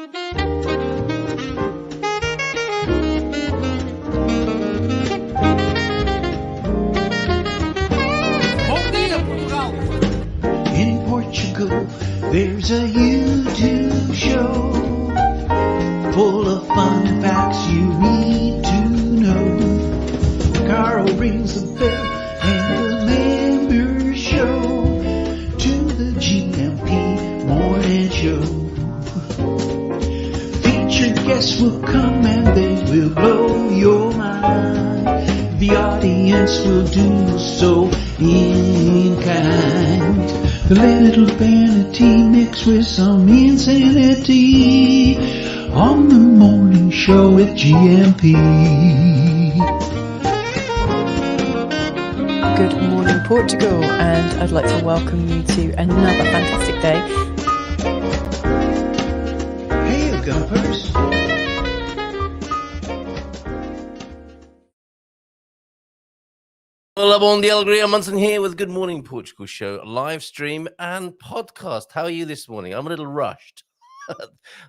In Portugal, there's a YouTube show full of fun facts you need to know. Carl rings the bell and the members show to the GMP morning show. Featured guests will come and they will blow your mind. The audience will do so in kind. The little vanity mixed with some insanity on the morning show with GMP. Good morning, Portugal, and I'd like to welcome you to another fantastic day. Hey, you gumpers. Hola, bon dia, Alegria. Munson here with Good Morning Portugal show, live stream and podcast. How are you this morning? I'm a little rushed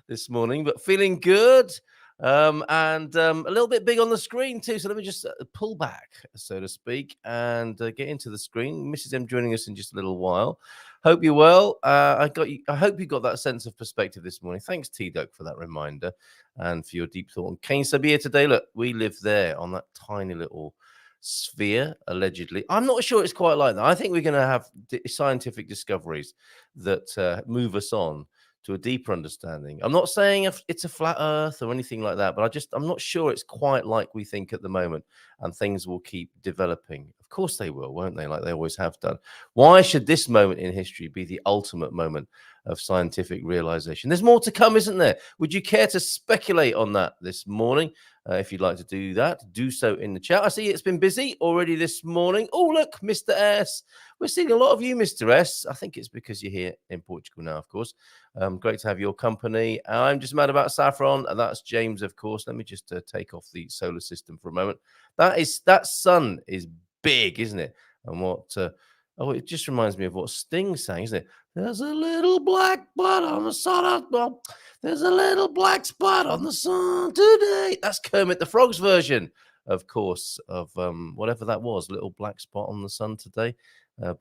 this morning, but feeling good and a little bbit big on the screen too. So let me just pull back, so to speak, and get into the screen. Mrs. M joining us in just a little while. Hope you're well. I hope you got that sense of perspective this morning. Thanks, T-Duck, for that reminder and for your deep thought on Kane Sabia today. Look, we live there on that tiny little sphere, allegedly. I'm not sure it's quite like that. I think we're going to have scientific discoveries that move us on to a deeper understanding. I'm not saying if it's a flat earth or anything like that, but I'm not sure it's quite like we think at the moment, and things will keep developing. Of course they will, won't they? Like they always have done. Why should this moment in history be the ultimate moment of scientific realization? There's more to come, isn't there? Would you care to speculate on that this morning? If you'd like to do that, do so in the chat. I see it's been busy already this morning. Oh, look, Mr. S. We're seeing a lot of you, Mr. S. I think it's because you're here in Portugal now, of course. Great to have your company. I'm just mad about saffron. And that's James, of course. Let me just take off the solar system for a moment. That sun is big, isn't it? And it just reminds me of what Sting sang, isn't it? There's a little black spot on the sun. Well, there's a little black spot on the sun today. That's Kermit the Frog's version, of course, of whatever that was, Little Black Spot on the Sun Today,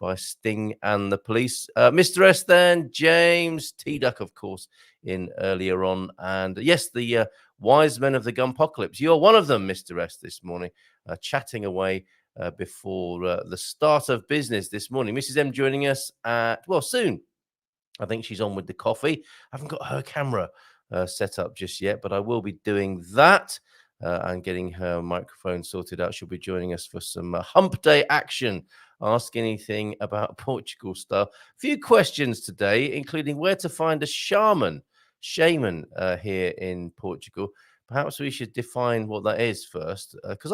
by Sting and the Police. Mr. S then, James, T-Duck, of course, in earlier on. And yes, the wise men of the Gumpocalypse. You're one of them, Mr. S, this morning, chatting away before the start of business this morning. Mrs. M joining us soon. I think she's on with the coffee. I haven't got her camera set up just yet, but I will be doing that and getting her microphone sorted out. She'll be joining us for some hump day action. Ask anything about Portugal style. A few questions today, including where to find a shaman here in Portugal. Perhaps we should define what that is first, because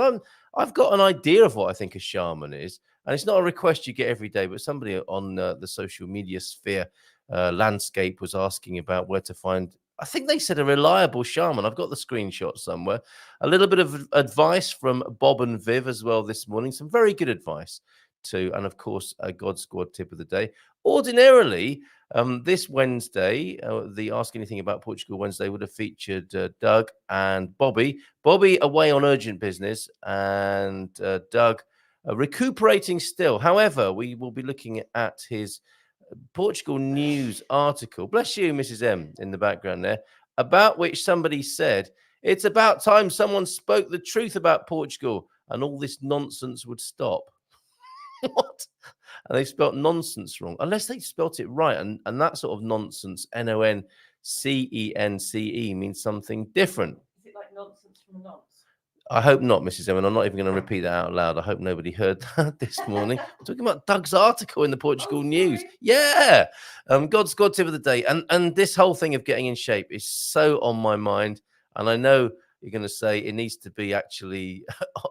I've got an idea of what I think a shaman is, and it's not a request you get every day, but somebody on the social media sphere landscape was asking about where to find, I think they said, a reliable shaman. I've got the screenshot somewhere. A little bit of advice from Bob and Viv as well this morning. Some very good advice too. And of course, a God Squad tip of the day. Ordinarily, this Wednesday, the Ask Anything About Portugal Wednesday would have featured Doug and Bobby. Bobby away on urgent business and Doug recuperating still. However, we will be looking at his Portugal News article, bless you, Mrs. M, in the background there, about which somebody said, it's about time someone spoke the truth about Portugal and all this nonsense would stop. What? And they spelt nonsense wrong, unless they spelt it right. And that sort of nonsense, N-O-N-C-E-N-C-E, means something different. Is it like nonsense from a nonce? I hope not, Mrs. M, and I'm not even going to repeat that out loud. I hope nobody heard that this morning. I'm talking about Doug's article in the Portugal News. Yeah. God's God tip of the day. And this whole thing of getting in shape is so on my mind. And I know you're going to say it needs to be actually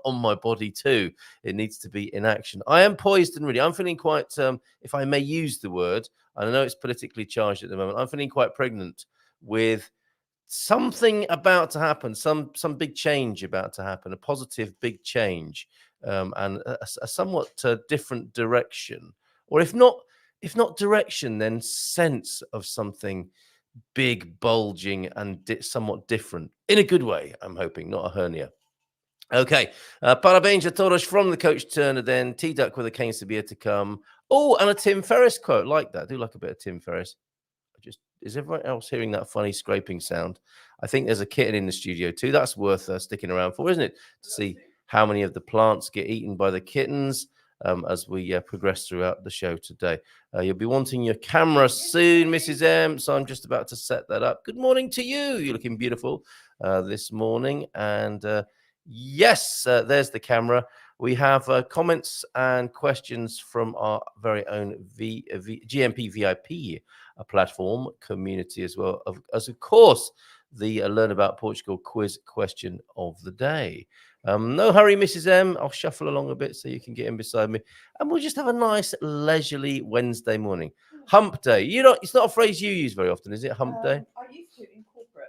on my body too. It needs to be in action. I am poised and ready. I'm feeling quite, if I may use the word, and I know it's politically charged at the moment, I'm feeling quite pregnant with something about to happen, some big change about to happen, a positive big change, and a somewhat different direction, or if not direction, then sense of something big, bulging, and somewhat different in a good way. I'm hoping, not a hernia. Okay, parabéns a todos from the Coach Turner. Then T-Duck with a cane beer to come. Oh, and a Tim Ferriss quote, like that. I do like a bit of Tim Ferriss. Is everyone else hearing that funny scraping sound? I think there's a kitten in the studio too. That's worth sticking around for, isn't it? To see how many of the plants get eaten by the kittens as we progress throughout the show today. You'll be wanting your camera soon, Mrs. M. So I'm just about to set that up. Good morning to you. You're looking beautiful this morning. And yes, there's the camera. We have comments and questions from our very own GMP VIP platform community, as well as of course the Learn About Portugal quiz question of the day. No hurry, Mrs. M. I'll shuffle along a bit so you can get in beside me, and we'll just have a nice leisurely Wednesday morning. Hump day. It's not a phrase you use very often, is it? Hump day. I used to in corporate.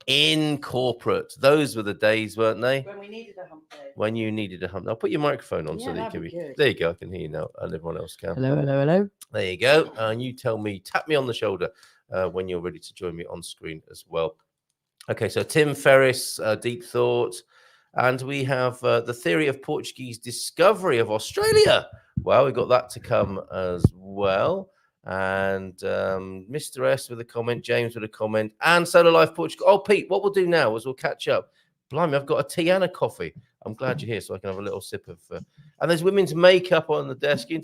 In corporate, those were the days, weren't they? When we needed a hump day. When you needed a hump. I'll put your microphone on so that you can be. There you go. I can hear you now, and everyone else can. Hello, hello, hello. There you go. And you tell me, tap me on the shoulder when you're ready to join me on screen as well. Okay, so Tim Ferriss, Deep Thought, and we have the theory of Portuguese discovery of Australia. Well, we got that to come as well. And Mr. S with a comment, James with a comment, and Solar Life Portugal. Oh, Pete, what we'll do now is we'll catch up. Blimey, I've got a tea and a coffee. I'm glad you're here so I can have a little sip of. And there's women's makeup on the desk. You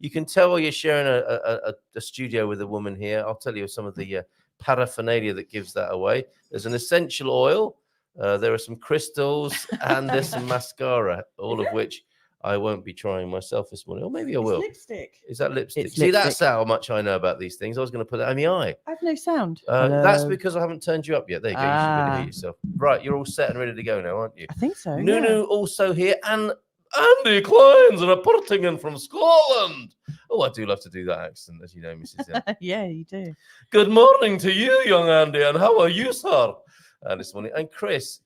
can tell you're sharing a studio with a woman here. I'll tell you some of the paraphernalia that gives that away. There's an essential oil. There are some crystals and there's some mascara, all of which I won't be trying myself this morning, or maybe I will. Lipstick. Is that lipstick? It's See, lipstick. that's how much I know about these things. I was going to put that in the eye. I have no sound. That's because I haven't turned you up yet. There you go. You should really hear yourself. Right, you're all set and ready to go now, aren't you? I think so. Nunu also here, and Andy Kleins and a Portugal from Scotland. Oh, I do love to do that accent, as you know, Mrs. M. Yeah, you do. Good morning to you, young Andy, and how are you, sir? This morning. And Chris,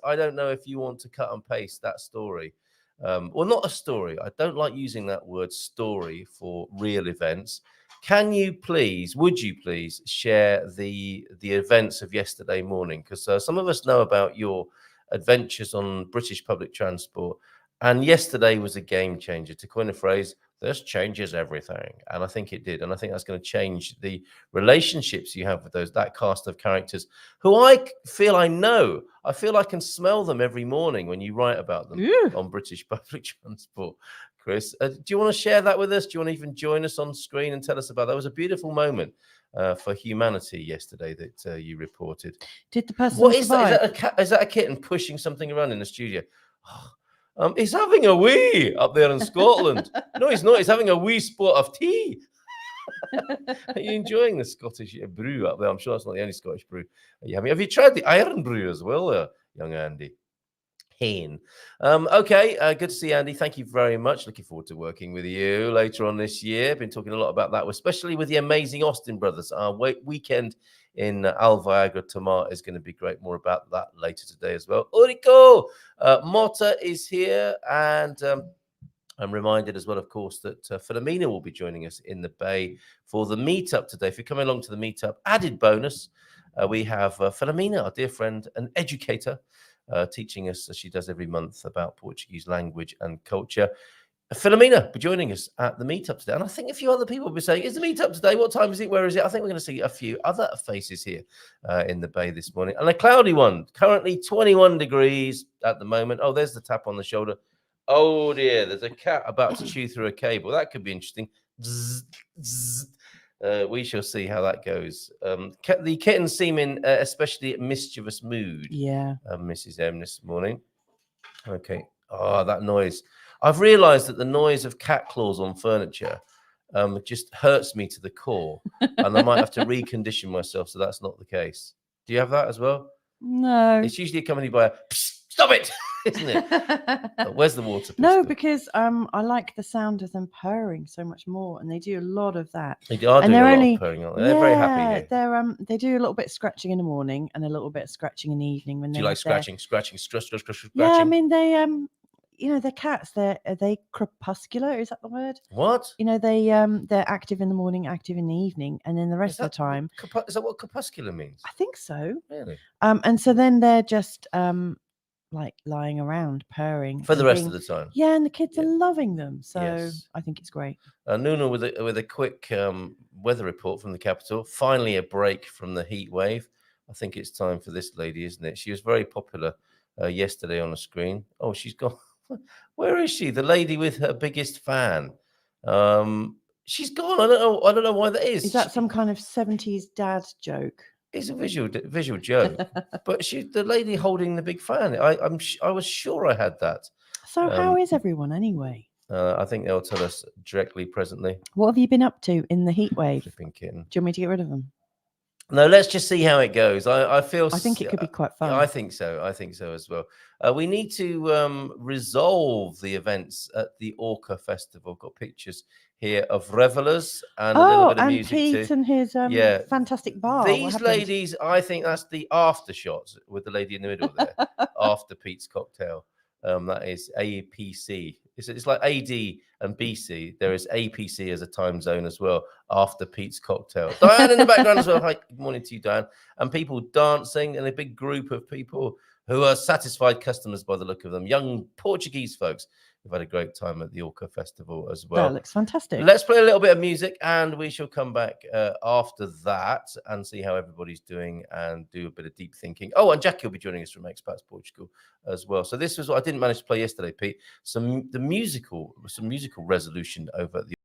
I don't know if you want to cut and paste that story. Well, not a story. I don't like using that word story for real events. Would you please share the events of yesterday morning? Because some of us know about your adventures on British public transport. And yesterday was a game changer. To coin a phrase, this changes everything. And I think it did. And I think that's going to change the relationships you have with that cast of characters who I feel I know. I feel I can smell them every morning when you write about them on British public transport. Chris, do you want to share that with us? Do you want to even join us on screen and tell us about that? It was a beautiful moment for humanity yesterday that you reported. Did the person What is that? Is that a kitten pushing something around in the studio? He's having a wee up there in Scotland. No, he's not. He's having a wee spot of tea. Are you enjoying the Scottish brew up there? I'm sure that's not the only Scottish brew you having. Have you tried the iron brew as well, young Andy? Hayne. Okay, good to see you, Andy. Thank you very much. Looking forward to working with you later on this year. Been talking a lot about that, especially with the amazing Austin brothers. Our weekend in Alviagra Tamar is going to be great. More about that later today as well. Ulrico Motta is here, and I'm reminded as well, of course, that Philomena will be joining us in the Bay for the meetup today. If you're coming along to the meetup, added bonus, we have Philomena, our dear friend, an educator, teaching us, as she does every month, about Portuguese language and culture. Philomena will be joining us at the meetup today. And I think a few other people will be saying, is the meetup today? What time is it? Where is it? I think we're going to see a few other faces here in the Bay this morning. And a cloudy one, currently 21 degrees at the moment. Oh, there's the tap on the shoulder. Oh, dear, there's a cat about to chew through a cable. That could be interesting. Zzz, zzz. We shall see how that goes. The kittens seem in especially mischievous mood. Yeah. Mrs. M this morning. Okay. Oh, that noise. I've realized that the noise of cat claws on furniture just hurts me to the core. And I might have to recondition myself so that's not the case. Do you have that as well? No. It's usually accompanied by a stop it, isn't it? Where's the water pistol? No, because I like the sound of them purring so much more, and they do a lot of that. They are doing a lot of purring, aren't they? They're very happy here. They do a little bit of scratching in the morning and a little bit of scratching in the evening. When do you like scratching? Yeah, I mean the cats, are they crepuscular? Is that the word? What? They're active in the morning, active in the evening, and then the rest of the time. Is that what crepuscular means? I think so. Really? And so then they're just like lying around, purring For the and rest of the time. Yeah, and the kids Yeah. are loving them. So Yes. I think it's great. Nuna with a quick weather report from the capital. Finally, a break from the heat wave. I think it's time for this lady, isn't it? She was very popular yesterday on the screen. Oh, she's gone. Where is she? The lady with her biggest fan. She's gone. I don't know why that is. Is that some kind of 70s dad joke? It's a visual joke. But the lady holding the big fan. I was sure I had that. So how is everyone anyway? I think they'll tell us directly presently. What have you been up to in the heat wave? Flipping kitten. Do you want me to get rid of them? No, let's just see how it goes. I think it could be quite fun. I think so. I think so as well. We need to resolve the events at the Orca Festival. Got pictures here of revelers and a little bit of music Pete too. and his fantastic bar. These ladies, I think that's the after shots with the lady in the middle there. After Pete's cocktail. That is APC. It's like AD and BC. There is APC as a time zone as well after Pete's cocktail. Diane in the background as well. Hi, good morning to you, Diane. And people dancing and a big group of people who are satisfied customers by the look of them. Young Portuguese folks who've had a great time at the Orca Festival as well. That looks fantastic. Let's play a little bit of music and we shall come back after that and see how everybody's doing and do a bit of deep thinking. Oh, and Jackie will be joining us from Expats Portugal as well. So this was what I didn't manage to play yesterday, Pete. Some musical resolution over at the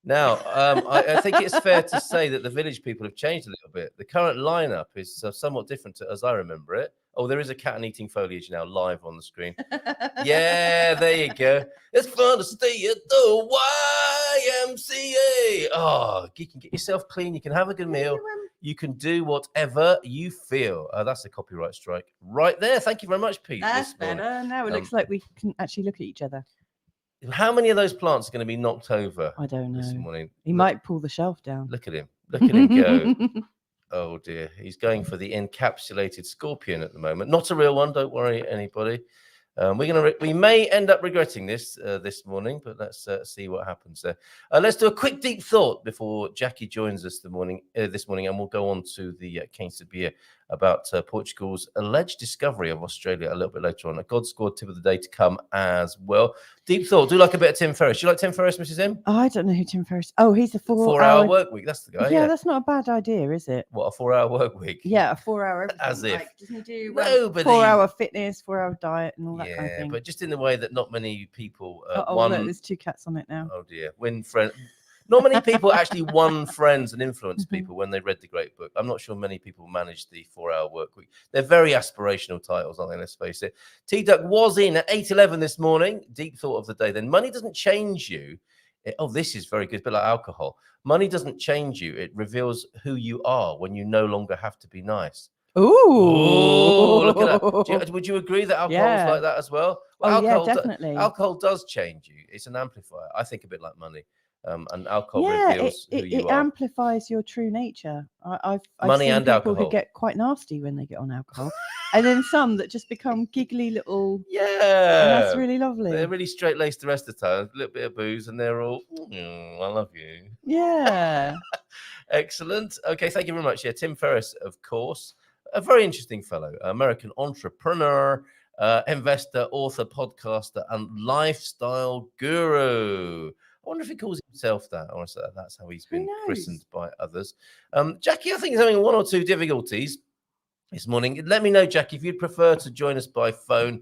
Now, I think it's fair to say that the village people have changed a little bit. The current lineup is somewhat different as I remember it. Oh, there is a cat and eating foliage now live on the screen. Yeah, there you go. It's fun to stay at the YMCA. Oh, you can get yourself clean. You can have a good meal. You can do whatever you feel. That's a copyright strike right there. Thank you very much, Pete. That's better. Now it looks like we can actually look at each other. How many of those plants are going to be knocked over? I don't know. This morning? He might pull the shelf down. Look at him. Look at him go. Oh, dear. He's going for the encapsulated scorpion at the moment. Not a real one. Don't worry, anybody. We may end up regretting this this morning, but let's see what happens there. Let's do a quick deep thought before Jackie joins us this morning, and we'll go on to the case of beer about Portugal's alleged discovery of Australia a little bit later on. A God scored tip of the day to come as well. Deep thought. Do like a bit of Tim Ferriss. You like Tim Ferriss, Mrs. M? Oh, I don't know who Tim Ferriss. Oh, he's a 4-hour work week. That's the guy. Yeah, that's not a bad idea, is it? What, a 4-hour work week? Yeah, a 4-hour. As if. Like, doesn't he do nobody 4-hour fitness, 4-hour diet, and all that kind of thing? But just in the way that not many people look, there's 2 cats on it now. Oh dear, win friend. Not many people actually won friends and influenced people when they read the great book. I'm not sure many people managed the 4-hour work week. They're very aspirational titles, aren't they? Let's face it. T-Duck was in at 8:11 this morning. Deep thought of the day. Then money doesn't change you. This is very good. It's a bit like alcohol. Money doesn't change you. It reveals who you are when you no longer have to be nice. Ooh, look at that. Would you agree that alcohol is like that as well? Alcohol, definitely. Alcohol does change you. It's an amplifier. I think a bit like money. And alcohol reveals who you are. It amplifies your true nature. I've money seen and people alcohol who get quite nasty when they get on alcohol, and then some that just become giggly little. Yeah. And that's really lovely. They're really straight laced the rest of the time. A little bit of booze, and they're all, I love you. Yeah. Excellent. Okay, thank you very much. Yeah, Tim Ferriss, of course, a very interesting fellow, American entrepreneur, investor, author, podcaster, and lifestyle guru. I wonder if he calls himself that. Honestly, that's how he's been christened by others. Jackie, I think he's having one or two difficulties this morning. Let me know, Jackie, if you'd prefer to join us by phone.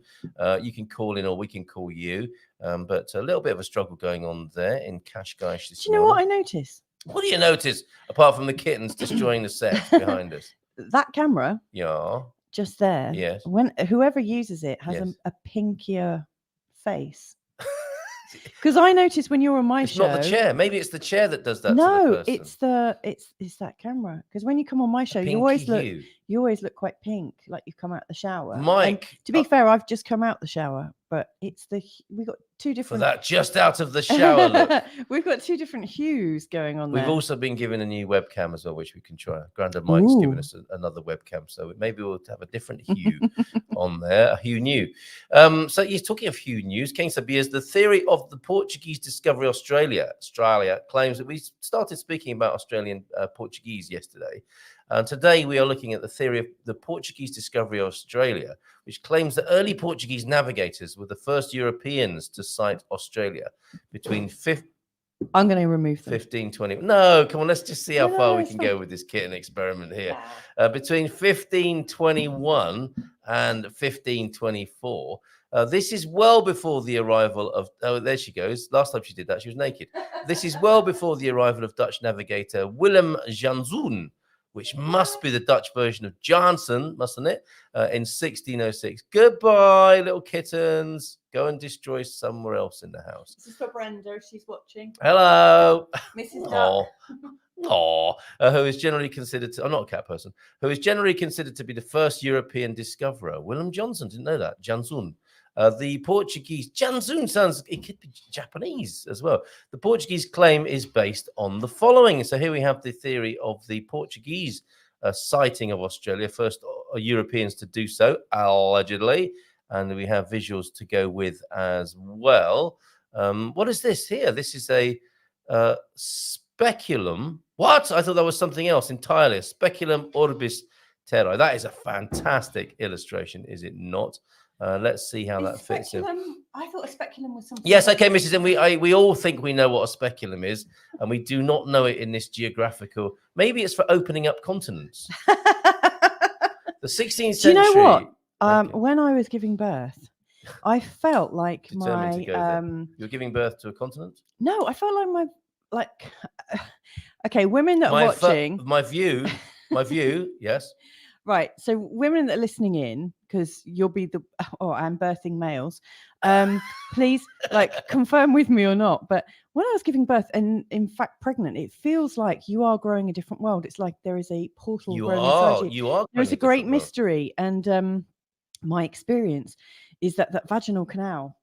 You can call in or we can call you. But a little bit of a struggle going on there in Cascais this morning. Do you know what I noticed? What do you notice, apart from the kittens destroying the set behind us? That camera, just there. Yes. When whoever uses it has a pinkier face. Because I noticed when you're on my show, it's not the chair. Maybe it's the chair that does that. No, to the person. it's that camera. Because when you come on my show, you always look quite pink, like you've come out the shower. Mike, and to be fair, I've just come out the shower, but we got two different. For that just out of the shower look. We've got two different hues going on there. We've also been given a new webcam as well, which we can try. Grandad Mike's given us another webcam, so maybe we'll have a different hue on there, a hue new. So he's talking of hue news. King Sabia's the theory of the Portuguese discovery Australia claims that we started speaking about Australian Portuguese yesterday. And today we are looking at the theory of the Portuguese discovery of Australia, which claims that early Portuguese navigators were the first Europeans to sight Australia between I'm going to remove them. 1520. No, come on, let's just see how far we can go with this kitten experiment here. Between 1521 and 1524. This is well before the arrival of, there she goes. Last time she did that, she was naked. This is well before the arrival of Dutch navigator Willem Janszoon, which must be the Dutch version of Johnson, mustn't it? In 1606. Goodbye, little kittens. Go and destroy somewhere else in the house. This is for Brenda. She's watching. Hello. Mrs. Duck. Who is generally considered to, I'm not a cat person, who is generally considered to be the first European discoverer. Willem Johnson, didn't know that. Janszoon. The Portuguese, Janszoon sounds, it could be Japanese as well. The Portuguese claim is based on the following. So here we have the theory of the Portuguese sighting of Australia, first Europeans to do so, allegedly. And we have visuals to go with as well. What is this here? This is a speculum. What? I thought that was something else entirely. Speculum orbis terrae. That is a fantastic illustration, is it not? Let's see how that fits in. I thought a speculum was something. Yes, okay, Mrs. M. We all think we know what a speculum is, and we do not know it in this geographical. Maybe it's for opening up continents. The 16th century. Do you know what? When I was giving birth, I felt like you're giving birth to a continent? No, I felt like okay, women that are watching. My view, yes. Right. So women that are listening in, because you'll be I'm birthing males. Please confirm with me or not. But when I was giving birth and in fact pregnant, it feels like you are growing a different world. It's like there is a portal. You are. There's a great mystery. And my experience is that vaginal canal.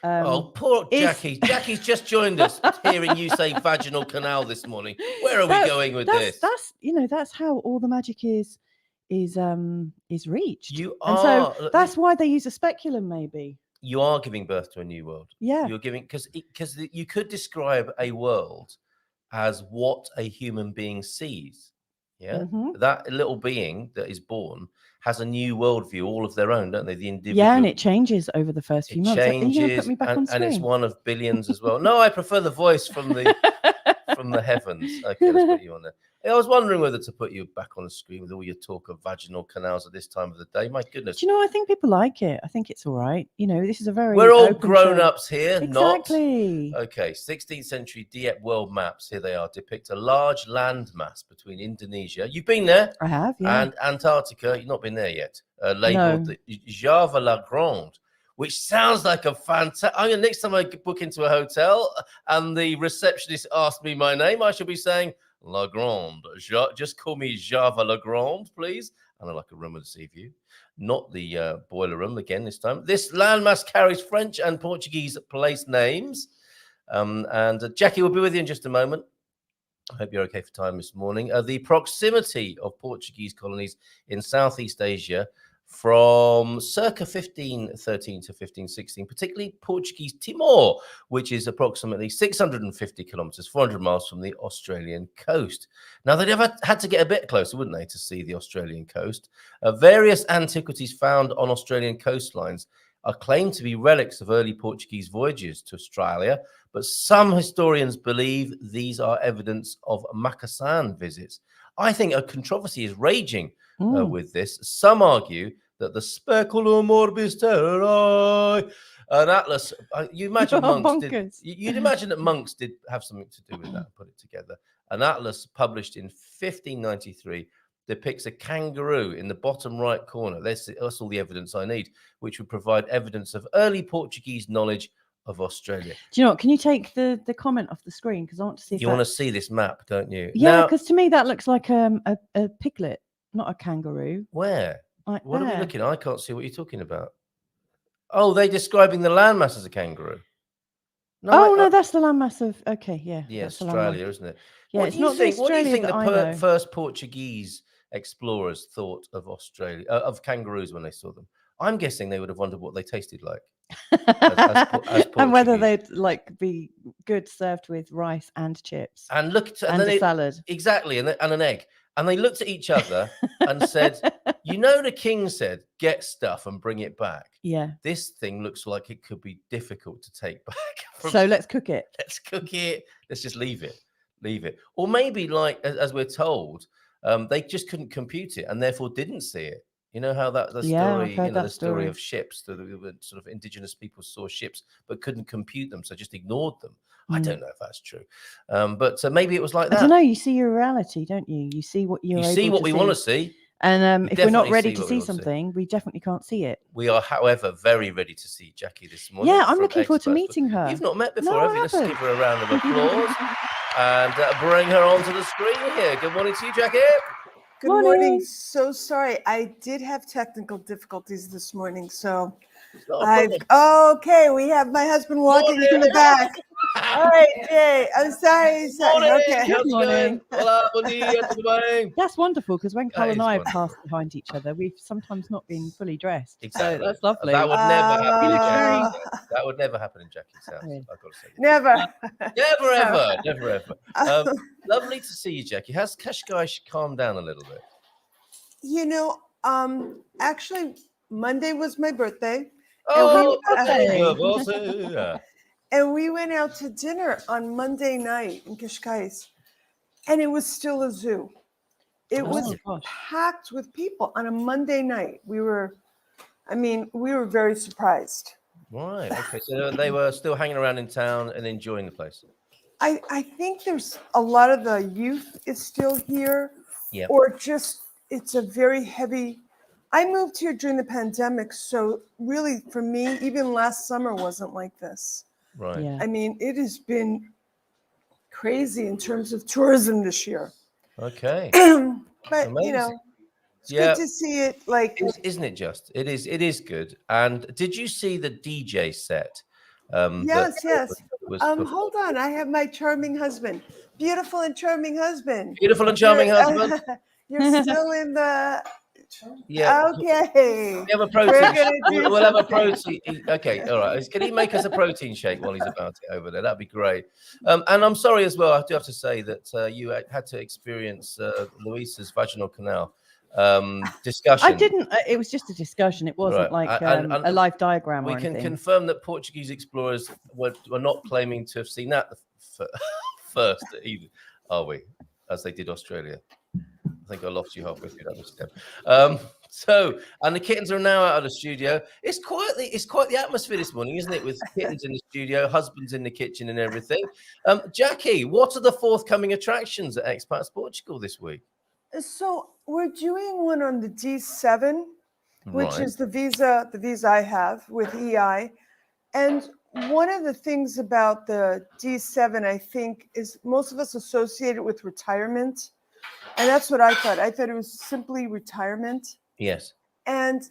Poor Jackie. Jackie's just joined us hearing you say vaginal canal this morning. Where are we going with this? That's how all the magic is reached. You are. And so that's why they use a speculum, maybe. You are giving birth to a new world. Yeah. You're giving, because you could describe a world as what a human being sees. Yeah. Mm-hmm. That little being that is born has a new worldview, all of their own, don't they? The individual. Yeah, and it changes over the first few months. Changes, and it's one of billions as well. No, I prefer the voice from the heavens. Okay, let's put you on there. I was wondering whether to put you back on the screen with all your talk of vaginal canals at this time of the day. My goodness. Do you know, I think people like it. I think it's all right. This is a very We're all grown-ups here, exactly. Not. Okay, 16th century Dieppe world maps, here they are, depict a large landmass between Indonesia. You've been there? I have, yeah. And Antarctica. You've not been there yet. Labeled the Java La Grande, which sounds like a fantastic. Next time I book into a hotel and the receptionist asks me my name, I shall be saying, La Grande. Just call me Java La Grande, please. And I like a room with a sea view. Not the boiler room again this time. This landmass carries French and Portuguese place names. And Jackie will be with you in just a moment. I hope you're okay for time this morning. The proximity of Portuguese colonies in Southeast Asia from circa 1513 to 1516, particularly Portuguese Timor, which is approximately 650 kilometers, 400 miles from the Australian coast. Now, they'd have had to get a bit closer, wouldn't they, to see the Australian coast? Various antiquities found on Australian coastlines are claimed to be relics of early Portuguese voyages to Australia, but some historians believe these are evidence of Macassan visits. I think a controversy is raging with this. Some argue that the Speculum Orbis Terrae, an atlas, you imagine monks did, you'd imagine that monks did have something to do with that and put it together. An atlas published in 1593 depicts a kangaroo in the bottom right corner. That's all the evidence I need, which would provide evidence of early Portuguese knowledge of Australia. Do you know what? Can you take the comment off the screen? Because I want to see. You want to see this map, don't you? Yeah, because to me that looks like a piglet, not a kangaroo. Where? Like what there. are we looking at? I can't see what you're talking about. Oh, they're describing the landmass as a kangaroo. No, no, that's the landmass of. Okay, yeah. Yeah, that's Australia, isn't it? Yeah, What it's do you not think? the What do you think Australia the first Portuguese explorers thought of Australia, of kangaroos when they saw them? I'm guessing they would have wondered what they tasted like. as and whether they'd like be good served with rice and chips and and a salad. Exactly, and an egg. And they looked at each other and said, you know, the king said, get stuff and bring it back. Yeah. This thing looks like it could be difficult to take back. So let's cook it. Let's cook it. Let's just leave it. Or maybe, like, as we're told, they just couldn't compute it and therefore didn't see it. You know how the story, the story of ships, the sort of indigenous people saw ships but couldn't compute them, so just ignored them. I don't know if that's true, but maybe it was like that. I don't know. You see your reality, don't you? You see what you see what we want to see. And if we're not ready to see something, we definitely can't see it. We are, however, very ready to see Jackie this morning. Yeah, I'm looking forward to meeting her. You've not met before, have you? Let's give her a round of applause and bring her onto the screen here. Good morning to you, Jackie. Good morning. So sorry. I did have technical difficulties this morning. So okay, we have my husband walking in the back. All right, Jay. I'm sorry. Okay. Good morning. That's wonderful because when Carl and I have passed behind each other, we've sometimes not been fully dressed. Exactly. So that's lovely. That would never happen. That would never happen in Jackie's house. I've got to say. Never ever. Lovely to see you, Jackie. Has Kashkai calmed down a little bit? You know, actually, Monday was my birthday. Oh, and we went out to dinner on Monday night in Cascais, and it was still a zoo. It was packed with people on a Monday night. We were very surprised. Right. Okay. So they were still hanging around in town and enjoying the place. I think there's a lot of the youth is still here, or just it's a very heavy. I moved here during the pandemic, so really for me, even last summer wasn't like this. Right. Yeah. I mean, it has been crazy in terms of tourism this year. Okay. But amazing. You know, it's good to see it. Like, isn't it just? It is good. And did you see the DJ set? Yes. Hold on, I have my charming husband, beautiful and charming husband. Beautiful and charming husband. You're still in the. Yeah. Okay. We have a protein. We'll have a protein. Okay. All right. Can he make us a protein shake while he's about it over there? That'd be great. And I'm sorry as well. I do have to say that you had to experience Louisa's vaginal canal discussion. I didn't. It was just a discussion. It wasn't like a live diagram. We or can anything. confirm that Portuguese explorers were not claiming to have seen that first, either, are we? As they did Australia. I think I lost you halfway through that step. And the kittens are now out of the studio. It's quite the atmosphere this morning, isn't it? With kittens in the studio, husbands in the kitchen, and everything. Jackie, what are the forthcoming attractions at Expats Portugal this week? So we're doing one on the D7, which is the visa I have with EI, and one of the things about the D7, I think, is most of us associate it with retirement. And that's what I thought. I thought it was simply retirement. Yes. And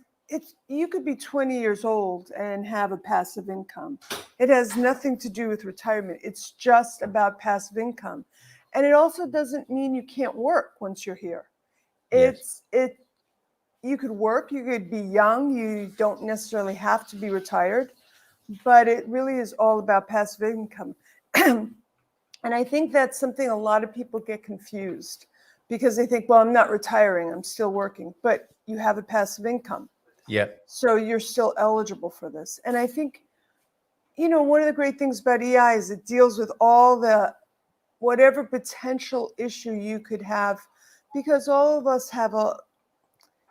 you could be 20 years old and have a passive income. It has nothing to do with retirement. It's just about passive income. And it also doesn't mean you can't work once you're here. you could work, you could be young, you don't necessarily have to be retired, but it really is all about passive income. And I think that's something a lot of people get confused because they think, well, I'm not retiring, I'm still working, but you have a passive income. Yeah. So you're still eligible for this. And I think, one of the great things about EI is it deals with all the whatever potential issue you could have, because all of us have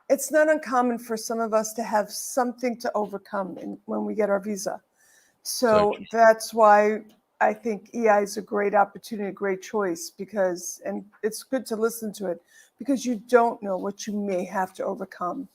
it's not uncommon for some of us to have something to overcome when we get our visa. So that's why I think EI is a great opportunity, a great choice, and it's good to listen to it because you don't know what you may have to overcome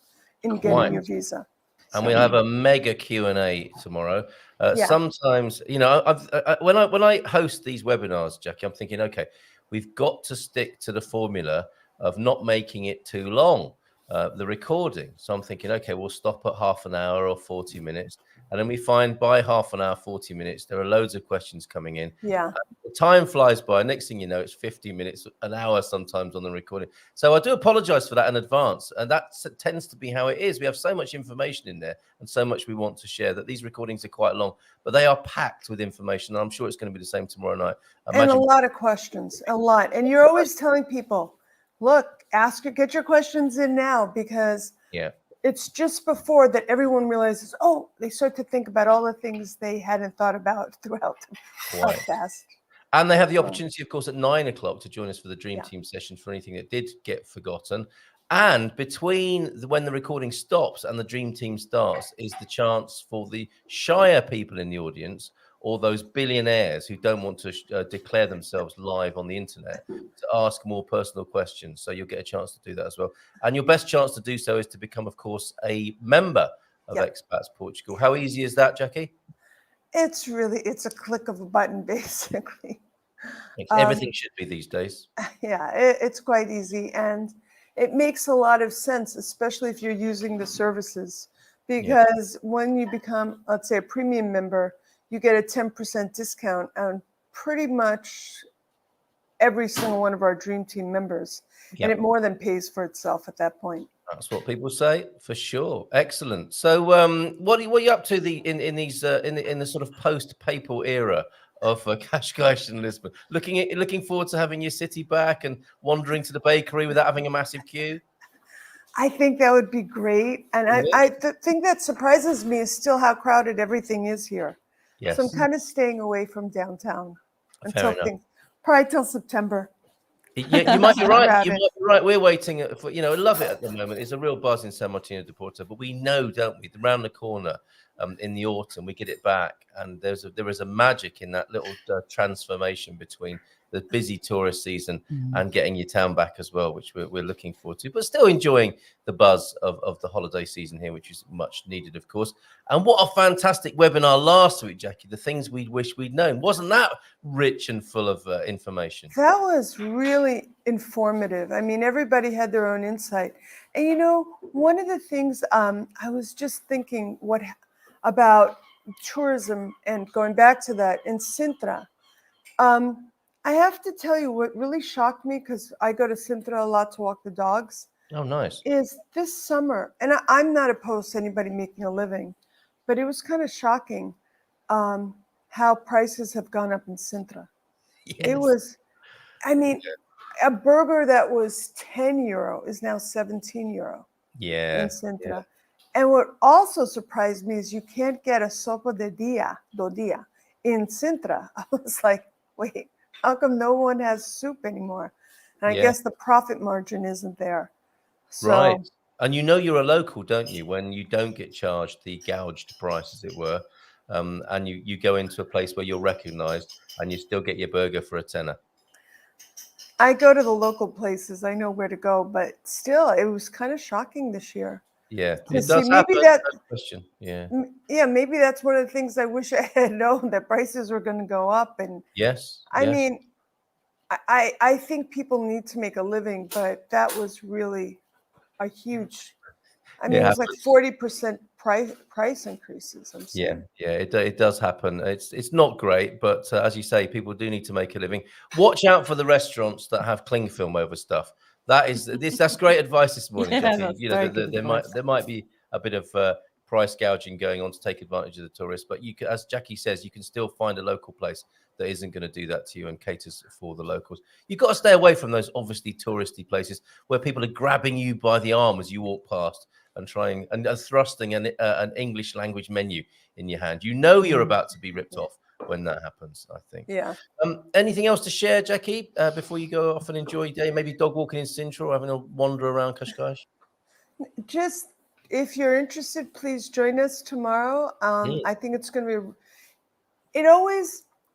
in getting your visa. And we'll have a mega Q&A tomorrow. Yeah. Sometimes, when I host these webinars, Jackie, I'm thinking, okay, we've got to stick to the formula of not making it too long, the recording. So I'm thinking, okay, we'll stop at half an hour or 40 minutes. And then we find by half an hour, 40 minutes, there are loads of questions coming in. Yeah. The time flies by. Next thing you know, it's 50 minutes, an hour sometimes on the recording. So I do apologize for that in advance. And that tends to be how it is. We have so much information in there and so much we want to share that these recordings are quite long, but they are packed with information. And I'm sure it's going to be the same tomorrow night. And a lot of questions, a lot. And you're always telling people, look, get your questions in now, because it's just before that everyone realizes, they start to think about all the things they hadn't thought about throughout the podcast. And they have the opportunity, of course, at 9 o'clock to join us for the Dream Team session for anything that did get forgotten. And between when the recording stops and the Dream Team starts is the chance for the shyer people in the audience, or those billionaires who don't want to declare themselves live on the internet, to ask more personal questions. So you'll get a chance to do that as well. And your best chance to do so is to become, of course, a member of Expats Portugal. How easy is that, Jackie? It's a click of a button, basically. Everything should be these days. Yeah, it's quite easy. And it makes a lot of sense, especially if you're using the services, because when you become, let's say, a premium member, you get a 10% discount on pretty much every single one of our Dream Team members. And it more than pays for itself at that point. That's what people say, for sure. Excellent. So what are you up to in the sort of post-PayPal era of Cascais and Lisbon? Looking forward to having your city back and wandering to the bakery without having a massive queue? I think that would be great. And the thing that surprises me is still how crowded everything is here. Yes. So I'm kind of staying away from downtown probably till September. Yeah, you might be right. You might be right. We're waiting for, I love it at the moment. It's a real buzz in San Martino de Porto, but we know, don't we, around the corner in the autumn, we get it back. And there is a magic in that little transformation between the busy tourist season and getting your town back as well, which we're looking forward to, but still enjoying the buzz of the holiday season here, which is much needed, of course. And what a fantastic webinar last week, Jackie. The things we wish we'd known. Wasn't that rich and full of information? That was really informative. I mean, everybody had their own insight. And, one of the things I was just thinking about tourism and going back to that in Sintra. I have to tell you what really shocked me, because I go to Sintra a lot to walk the dogs. Oh, nice. Is this summer, and I'm not opposed to anybody making a living, but it was kind of shocking how prices have gone up in Sintra. Yes. It was, a burger that was €10 is now €17 in Sintra. Yeah. And what also surprised me is you can't get a sopa de do dia in Sintra. I was like, wait, how come no one has soup anymore? And I guess the profit margin isn't there. So, right. And you're a local, don't you, when you don't get charged the gouged price, as it were, and you go into a place where you're recognized and you still get your burger for a tenner. I go to the local places. I know where to go, but still, it was kind of shocking this year. Yeah, it does happen. Question. Yeah, maybe that's one of the things I wish I had known, that prices were going to go up. And I mean, I think people need to make a living, but that was really a huge. It was like 40% price increases. I'm saying. Yeah, it does happen. It's not great, but as you say, people do need to make a living. Watch out for the restaurants that have cling film over stuff. That's great advice this morning, Yeah, Jackie. that's You know, very good advice. there might be a bit of price gouging going on to take advantage of the tourists, but you can, as Jackie says, you can still find a local place that isn't going to do that to you and caters for the locals. You've got to stay away from those obviously touristy places where people are grabbing you by the arm as you walk past and trying and thrusting an English language menu in your hand. You know you're about to be ripped off when that happens, I think. Yeah. Anything else to share, Jackie, before you go off and enjoy your day? Maybe dog walking in Sintra or having a wander around Qashqai? Just if you're interested, please join us tomorrow. I think it's going to be.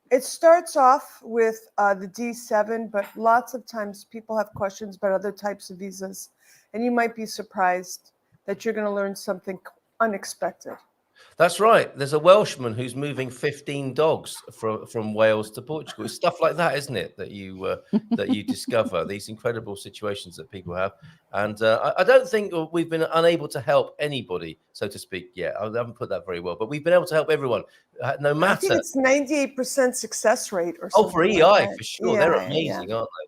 It starts off with the D7, but lots of times people have questions about other types of visas, and you might be surprised that you're going to learn something unexpected. That's right. There's a Welshman who's moving 15 dogs from Wales to Portugal. It's stuff like that, isn't it, that you discover these incredible situations that people have. And I don't think we've been unable to help anybody, so to speak, yet. I haven't put that very well, but we've been able to help everyone, no matter. I think it's 98% success rate or something. For EI, like for sure. Yeah, They're amazing, aren't they?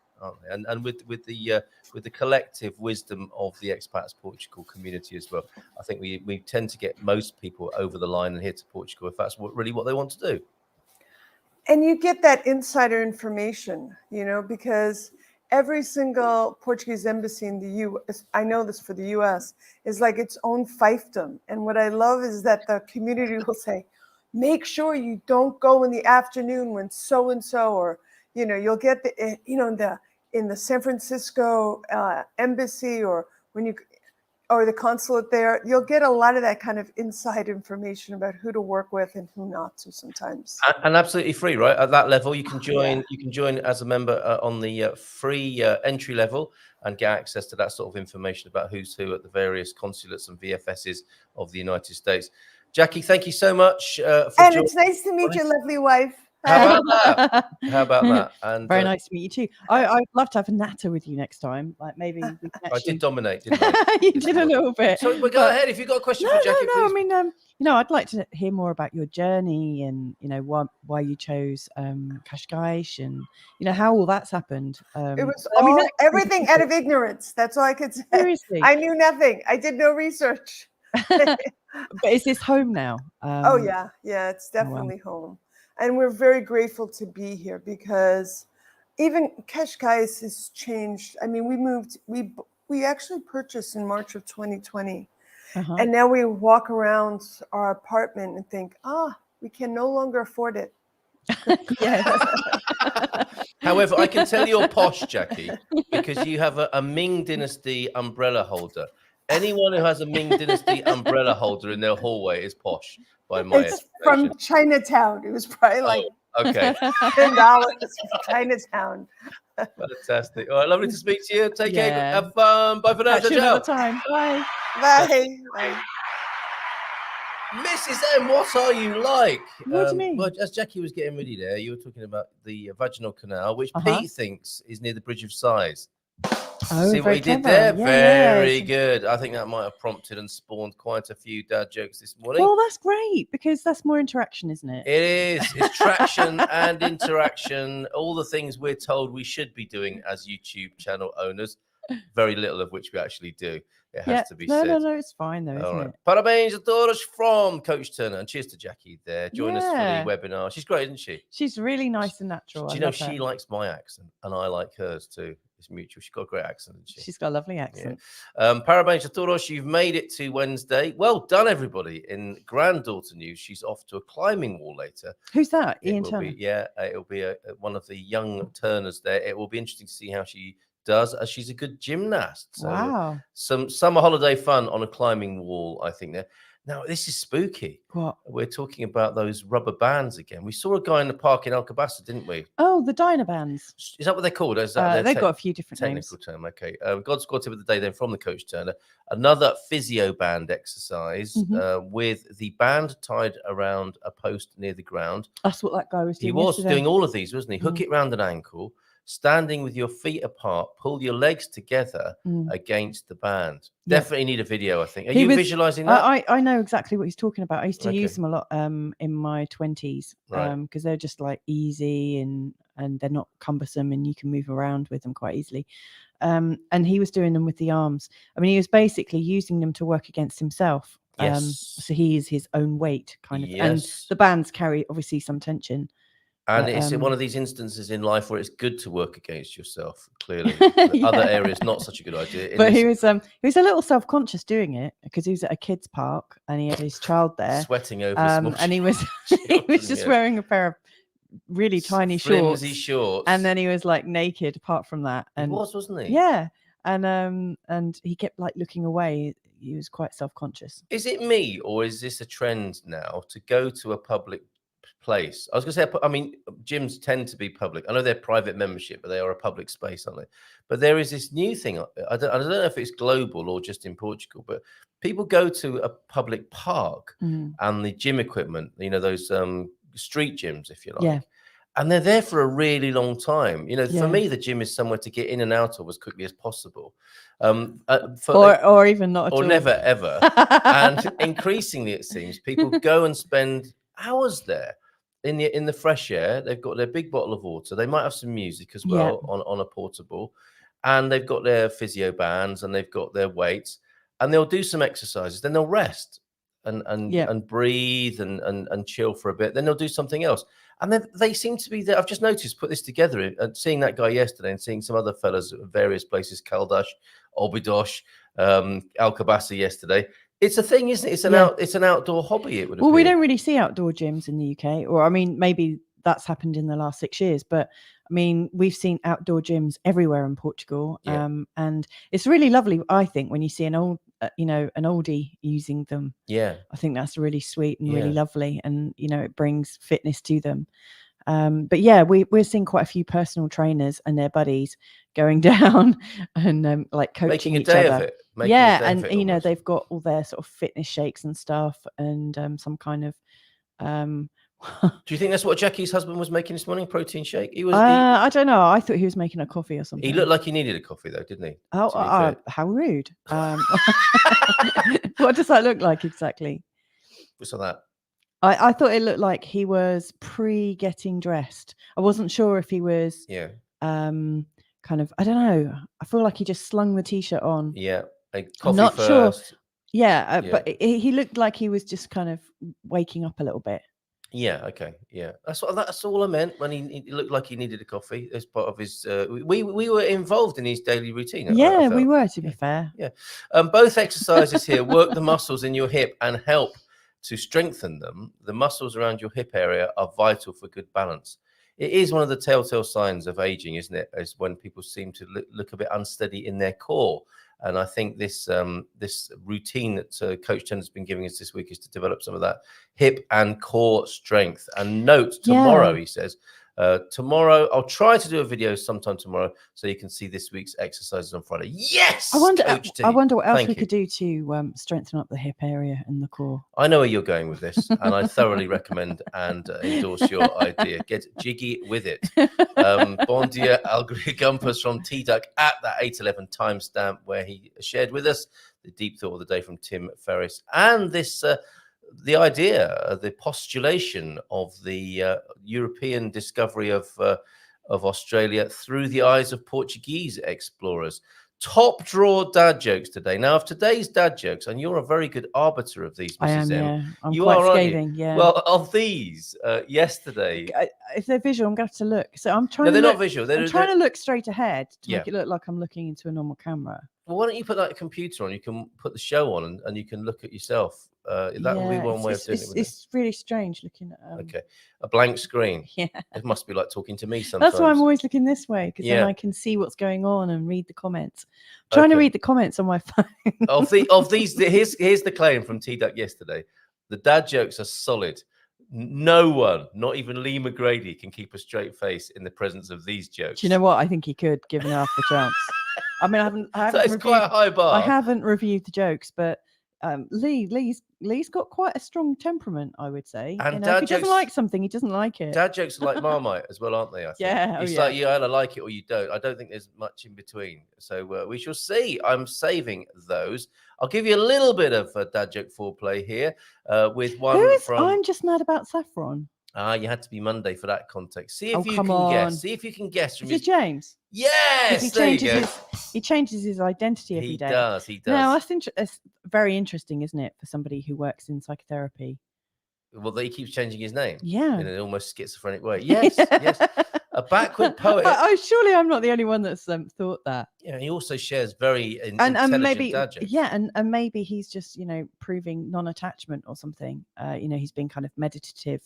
And with the collective wisdom of the Expats Portugal community as well, I think we tend to get most people over the line and here to Portugal if that's really what they want to do. And you get that insider information, because every single Portuguese embassy in the U.S., I know this for the U.S., is like its own fiefdom. And what I love is that the community will say, make sure you don't go in the afternoon when so-and-so, or, you'll get in the San Francisco embassy or the consulate there, you'll get a lot of that kind of inside information about who to work with and who not to sometimes. And absolutely free, right? At that level, you can join. You can join as a member on the free entry level and get access to that sort of information about who's who at the various consulates and VFSs of the United States. Jackie, thank you so much for joining. It's nice to meet your lovely wife. How about that? How about that? And very nice to meet you too. I'd love to have a natter with you next time. Like maybe we can actually... I did dominate, didn't I? You did a little bit. So go ahead if you've got a question for Jackie, please. I mean, I'd like to hear more about your journey and why you chose Qashqai and how all that's happened. It was everything out of ignorance. That's all I could say. Seriously, I knew nothing. I did no research. But is this home now? Oh yeah, it's definitely home. And we're very grateful to be here because even Qashqai has changed. I mean, we actually purchased in March of 2020. And now we walk around our apartment and think, we can no longer afford it. However, I can tell you're posh, Jackie, because you have a Ming Dynasty umbrella holder. Anyone who has a Ming Dynasty umbrella holder in their hallway is posh, by my estimation. From Chinatown. It was probably like okay. $10 from Chinatown. Fantastic. All right, lovely to speak to you. Take care. Have fun. Bye for now. Catch you another time. Bye. Bye. Bye. Mrs. M, what are you like? What do you mean? Well, as Jackie was getting ready there, you were talking about the vaginal canal, which Pete thinks is near the Bridge of Sighs. Oh, see what he did there? Very good. I think that might have prompted and spawned quite a few dad jokes this morning. Well, that's great because that's more interaction, isn't it? It is. It's traction and interaction. All the things we're told we should be doing as YouTube channel owners. Very little of which we actually do. It has to be said. No, it's fine though, isn't it? Parabéns a todos from Coach Turner. And cheers to Jackie there. Join us for the webinar. She's great, isn't she? She's really nice and natural. Do you know she likes my accent and I like hers too? It's mutual. She's got a great accent, hasn't she? She's got a lovely accent. Parabéns a todos. You've made it to Wednesday. Well done, everybody. In granddaughter news, she's off to a climbing wall later. Who's that? Ian Turner? It'll be one of the young Turners there. It will be interesting to see how she does, as she's a good gymnast. So wow. Some summer holiday fun on a climbing wall, I think there. Now, this is spooky. What? We're talking about those rubber bands again. We saw a guy in the park in Alcobaça, didn't we? Oh, the Dyna bands. Is that what they're called? Is that they've got a few different technical names. term? Okay. God's got tip of the day then from the Coach Turner. Another physio band exercise with the band tied around a post near the ground. That's what that guy was doing. He was doing all of these, wasn't he? Hook it round an ankle, standing with your feet apart, pull your legs together against the band. Yeah. Definitely need a video, I think. Are He you was- visualizing that? I know exactly what he's talking about. I used to Okay. use them a lot in my 20s Right. because they're just like easy and they're not cumbersome and you can move around with them quite easily. And he was doing them with the arms. I mean, he was basically using them to work against himself. Yes. So he is his own weight, kind of. And Yes. the bands carry obviously some tension. And But, it's one of these instances in life where it's good to work against yourself. Clearly, Yeah. other areas not such a good idea. But he was a little self-conscious doing it because he was at a kids' park and he had his child there, sweating over small and he was just yeah. wearing a pair of really tiny flimsy shorts, shorts, and then he was like naked. Apart from that, and he was, wasn't he? yeah, and he kept like looking away. He was quite self-conscious. Is it me, or is this a trend now to go to a public place? I was going to say, I mean, gyms tend to be public. I know they're private membership, but they are a public space, aren't they? But there is this new thing. I don't know if it's global or just in Portugal, but people go to a public park and the gym equipment, you know, those street gyms, if you like. Yeah. And they're there for a really long time. You know, Yeah. for me, the gym is somewhere to get in and out of as quickly as possible. Or even not at all. Or never, ever. And increasingly, it seems, people go and spend hours there in the fresh air. They've got their big bottle of water. They might have some music as well on a portable. And they've got their physio bands and they've got their weights. And they'll do some exercises. Then they'll rest and breathe and chill for a bit. Then they'll do something else. And then they seem to be there. I've just noticed, put this together, seeing that guy yesterday and seeing some other fellas at various places, Caldash, Obidosh, Alcabasa yesterday. It's a thing, isn't it? It's an outdoor hobby. It would. Well, we don't really see outdoor gyms in the UK, or I mean, maybe that's happened in the last 6 years, but I mean, we've seen outdoor gyms everywhere in Portugal, and it's really lovely. I think when you see an oldie using them, I think that's really sweet and really lovely, and you know, it brings fitness to them. But yeah, we're seeing quite a few personal trainers and their buddies going down and like coaching making a each day other. of it. And you know, they've got all their sort of fitness shakes and stuff, and some kind of. Do you think that's what Jackie's husband was making this morning? Protein shake? He was. I don't know. I thought he was making a coffee or something. He looked like he needed a coffee, though, didn't he? Oh, how rude! What does that look like exactly? What's that? I thought it looked like he was pre-getting dressed. I wasn't sure if he was. Kind of. I don't know. I feel like he just slung the t-shirt on. Yeah. I'm not first. sure. Yeah, but he looked like he was just kind of waking up a little bit. Yeah. Okay. Yeah. That's all I meant when he looked like he needed a coffee as part of his. We were involved in his daily routine. Yeah, we were. To be fair. Yeah. Both exercises here work the muscles in your hip and help to strengthen them. The muscles around your hip area are vital for good balance. It is one of the telltale signs of aging, isn't it? Is when people seem to look a bit unsteady in their core. And I think this routine that Coach Chen has been giving us this week is to develop some of that hip and core strength. And note, tomorrow, he says, tomorrow, I'll try to do a video sometime tomorrow so you can see this week's exercises on Friday. Yes! I wonder what else Thank we you. could do to strengthen up the hip area and the core. I know where you're going with this, and I thoroughly recommend and endorse your idea. Get jiggy with it. Bon dia, Algria Gumpers from T-Duck at that 8:11 timestamp where he shared with us the deep thought of the day from Tim Ferriss. And this, the idea, the postulation of the European discovery of Australia through the eyes of Portuguese explorers. Top drawer dad jokes today. Now, of today's dad jokes, and you're a very good arbiter of these, Mrs. I am, M. yeah. I'm You quite are, aren't you? scathing, yeah. Well, of these, yesterday. If they're visual, I'm going to have to look. So I'm trying. No, they're to not look, visual. I'm trying to look straight ahead to Yeah. make it look like I'm looking into a normal camera. Well, why don't you put that computer on? You can put the show on, and you can look at yourself. That would be one way of doing it. It's really strange looking at. Okay, a blank screen. Yeah. It must be like talking to me sometimes. That's why I'm always looking this way, because then I can see what's going on and read the comments. I'm trying to read the comments on my phone. of these, here's the claim from T-Duck yesterday. The dad jokes are solid. No one, not even Lee McGrady, can keep a straight face in the presence of these jokes. Do you know what? I think he could, given half the chance. I mean, I haven't So it's quite a high bar. I haven't reviewed the jokes, but Lee's got quite a strong temperament, I would say. And If dad he doesn't jokes- like something, he doesn't like it. Dad jokes are like Marmite as well, aren't they? I think. Yeah, It's like you either like it or you don't. I don't think there's much in between. So we shall see. I'm saving those. I'll give you a little bit of dad joke foreplay here with one Who is? from. I'm just mad about Saffron. You had to be Monday for that context. See if Oh, you come can on. guess. See if you can guess from Is his. it James? 'Cause Yes, he there you changes go. he changes his identity every He day. does. He does. Now that's very interesting, isn't it, for somebody who works in psychotherapy? Well, he keeps changing his name Yeah. in an almost schizophrenic way. Yes, yes. A backward poet. Oh, surely I'm not the only one that's thought that. Yeah, he also shares very And intelligent maybe dad jokes. and maybe he's just proving non-attachment or something. He's being kind of meditative.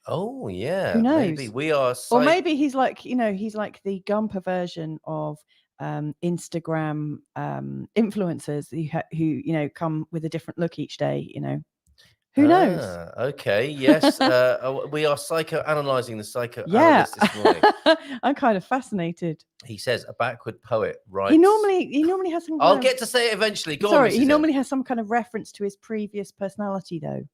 Oh yeah. Who Maybe knows? we are. Or maybe he's like he's like the Gumper version of Instagram influencers who come with a different look each day. Who knows? Okay. Yes. We are psychoanalyzing the psychoanalyst Yeah, this morning. I'm kind of fascinated. He says a backward poet writes. He normally has some. I'll kind get of, to say it eventually. Go sorry, on, he Mrs. normally has some kind of reference to his previous personality, though.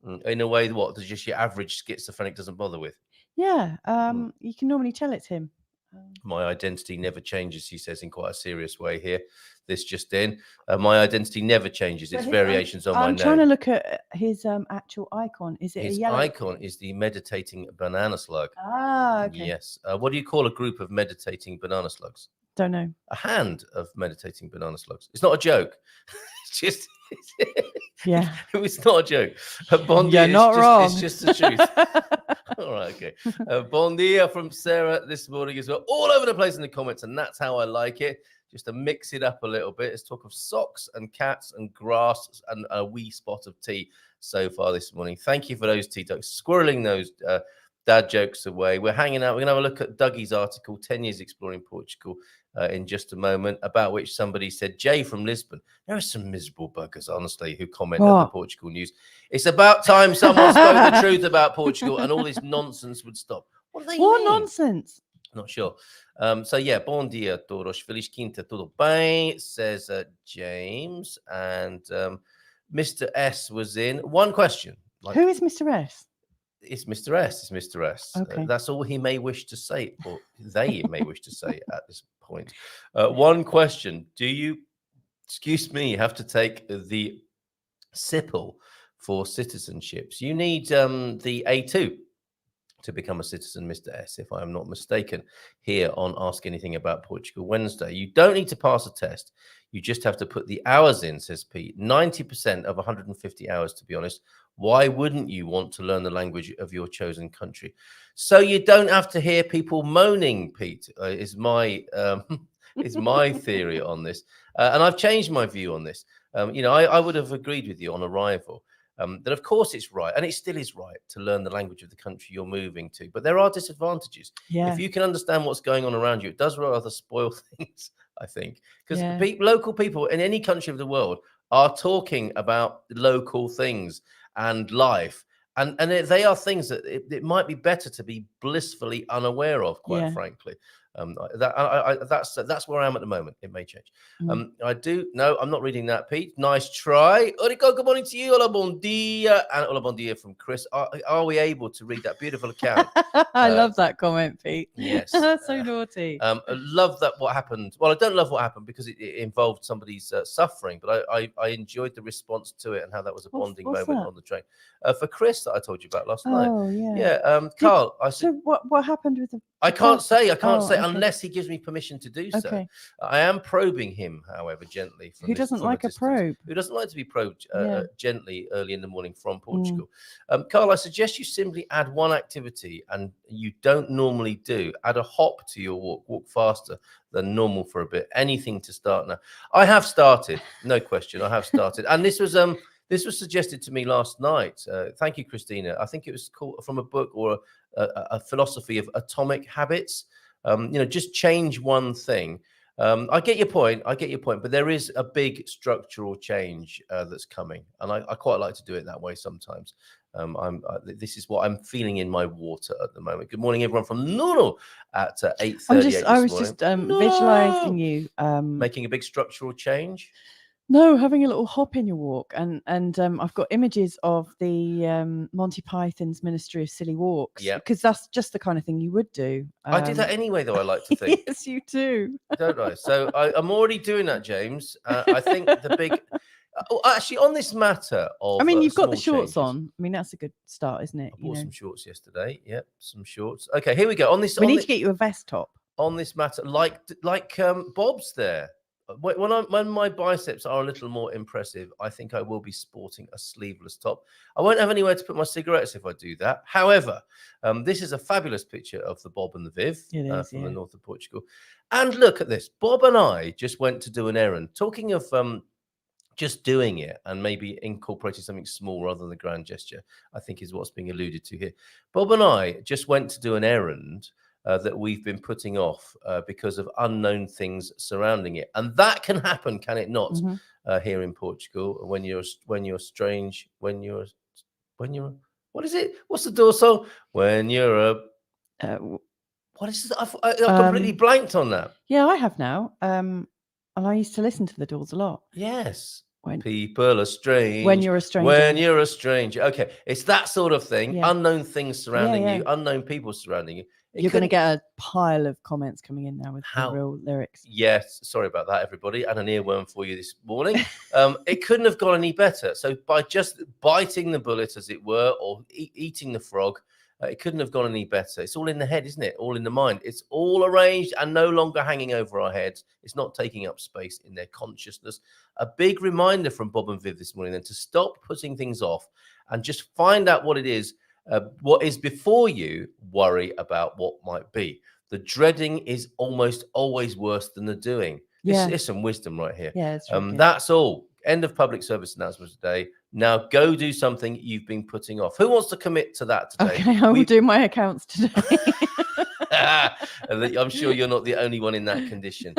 M. In a way, what does just your average schizophrenic doesn't bother with. Yeah, you can normally tell it's him. My identity never changes, he says in quite a serious way here. This just in. My identity never changes. It's variations on my I'm name. trying to look at his actual icon. Is it His a yellow icon is the meditating banana slug. Ah, okay. Yes. What do you call a group of meditating banana slugs? Don't know. A hand of meditating banana slugs. It's not a joke. It's just. Yeah. It's not a joke. Bon You're dia, not wrong. It's just the truth. All right, okay. Bon dia from Sarah this morning as well. All over the place in the comments, and that's how I like it. Just to mix it up a little bit. Let's talk of socks and cats and grass and a wee spot of tea so far this morning. Thank you for those tea talks, squirreling those dad jokes away. We're hanging out. We're going to have a look at Dougie's article, 10 Years Exploring Portugal, in just a moment, about which somebody said, Jay from Lisbon. There are some miserable buggers, honestly, who comment at the Portugal news. It's about time someone spoke the truth about Portugal and all this nonsense would stop. What do they mean? Nonsense? Not sure. So yeah, bom dia, todos. Feliz quinta, tudo bem, says James. And Mr. S was in. One question. Who is Mr. S? It's Mr. S. It's Mr. S. Okay. That's all he may wish to say, or they may wish to say at this point. One question. Do you, excuse me, have to take the SIPL for citizenships? You need the A2 to become a citizen, Mr. S, if I am not mistaken, here on Ask Anything About Portugal Wednesday. You don't need to pass a test. You just have to put the hours in, says Pete. 90% of 150 hours, to be honest. Why wouldn't you want to learn the language of your chosen country? So you don't have to hear people moaning, Pete, is my theory on this. And I've changed my view on this. I would have agreed with you on arrival. That of course it's right, and it still is right to learn the language of the country you're moving to. But there are disadvantages. Yeah. If you can understand what's going on around you, it does rather spoil things, I think. Because Yeah. local people in any country of the world are talking about local things and life. And they are things that it might be better to be blissfully unaware of, quite frankly. That's where I am at the moment. It may change. No, I'm not reading that, Pete. Nice try. Orico, good morning to you. Hola bon dia. And hola bon dia from Chris. Are we able to read that beautiful account? I love that comment, Pete. Yes. That's so naughty. I love that what happened. Well, I don't love what happened because it involved somebody's suffering, but I enjoyed the response to it and how that was a bonding moment on the train. For Chris that I told you about last night. Oh, yeah. Yeah. Carl, I said. So what happened with the... I can't say okay. Unless he gives me permission to do so. Okay. I am probing him, however, gently. Who doesn't like a probe? Who doesn't like to be probed gently early in the morning from Portugal? Carl, I suggest you simply add one activity and you don't normally do. Add a hop to your walk. Walk faster than normal for a bit. Anything to start now. I have started. No question. I have started. And this was suggested to me last night. Thank you, Christina. I think it was called from a book or a philosophy of atomic habits. Just change one thing. I get your point. But there is a big structural change that's coming, and I quite like to do it that way sometimes. This is what I'm feeling in my water at the moment. Good morning, everyone from Nuno at 8:38. I was just visualizing you making a big structural change. No, having a little hop in your walk, and I've got images of the Monty Python's Ministry of Silly Walks, Yep. because that's just the kind of thing you would do. I do that anyway, though. I like to think, Yes, you do. don't I? So I'm already doing that, James. I think the big, actually, on this matter of, I mean, you've got the small shorts changes, on. I mean, that's a good start, isn't it? I bought some shorts yesterday. Yep, some shorts. Okay, here we go. We need to get you a vest top. On this matter, like Bob's there. When my biceps are a little more impressive, I think I will be sporting a sleeveless top. I won't have anywhere to put my cigarettes if I do that. However, this is a fabulous picture of the Bob and the Viv from the north of Portugal. And look at this. Bob and I just went to do an errand. Talking of just doing it and maybe incorporating something small rather than the grand gesture, I think is what's being alluded to here. Bob and I just went to do an errand that we've been putting off because of unknown things surrounding it, and that can happen, can it not? Here in Portugal, when you're strange, when you're what is it? What's the door song? When you're a what is it? I completely blanked on that. Yeah, I have now. And I used to listen to the Doors a lot. Yes. When people are strange. When you're a stranger. When you're a stranger. Okay, it's that sort of thing. Yeah. Unknown things surrounding you, unknown people surrounding you. You're going to get a pile of comments coming in now with the real lyrics. Yes, sorry about that, everybody. And an earworm for you this morning. It couldn't have gone any better. So by just biting the bullet, as it were, or eating the frog, it couldn't have gone any better. It's all in the head, isn't it? All in the mind. It's all arranged and no longer hanging over our heads. It's not taking up space in their consciousness. A big reminder from Bob and Viv this morning then to stop putting things off and just find out what it is. What is before you, worry about what might be. The dreading is almost always worse than the doing. Yeah. It's some wisdom right here. Yeah, it's that's all. End of public service announcement today. Now go do something you've been putting off. Who wants to commit to that today? Okay, I will do my accounts today. I'm sure you're not the only one in that condition.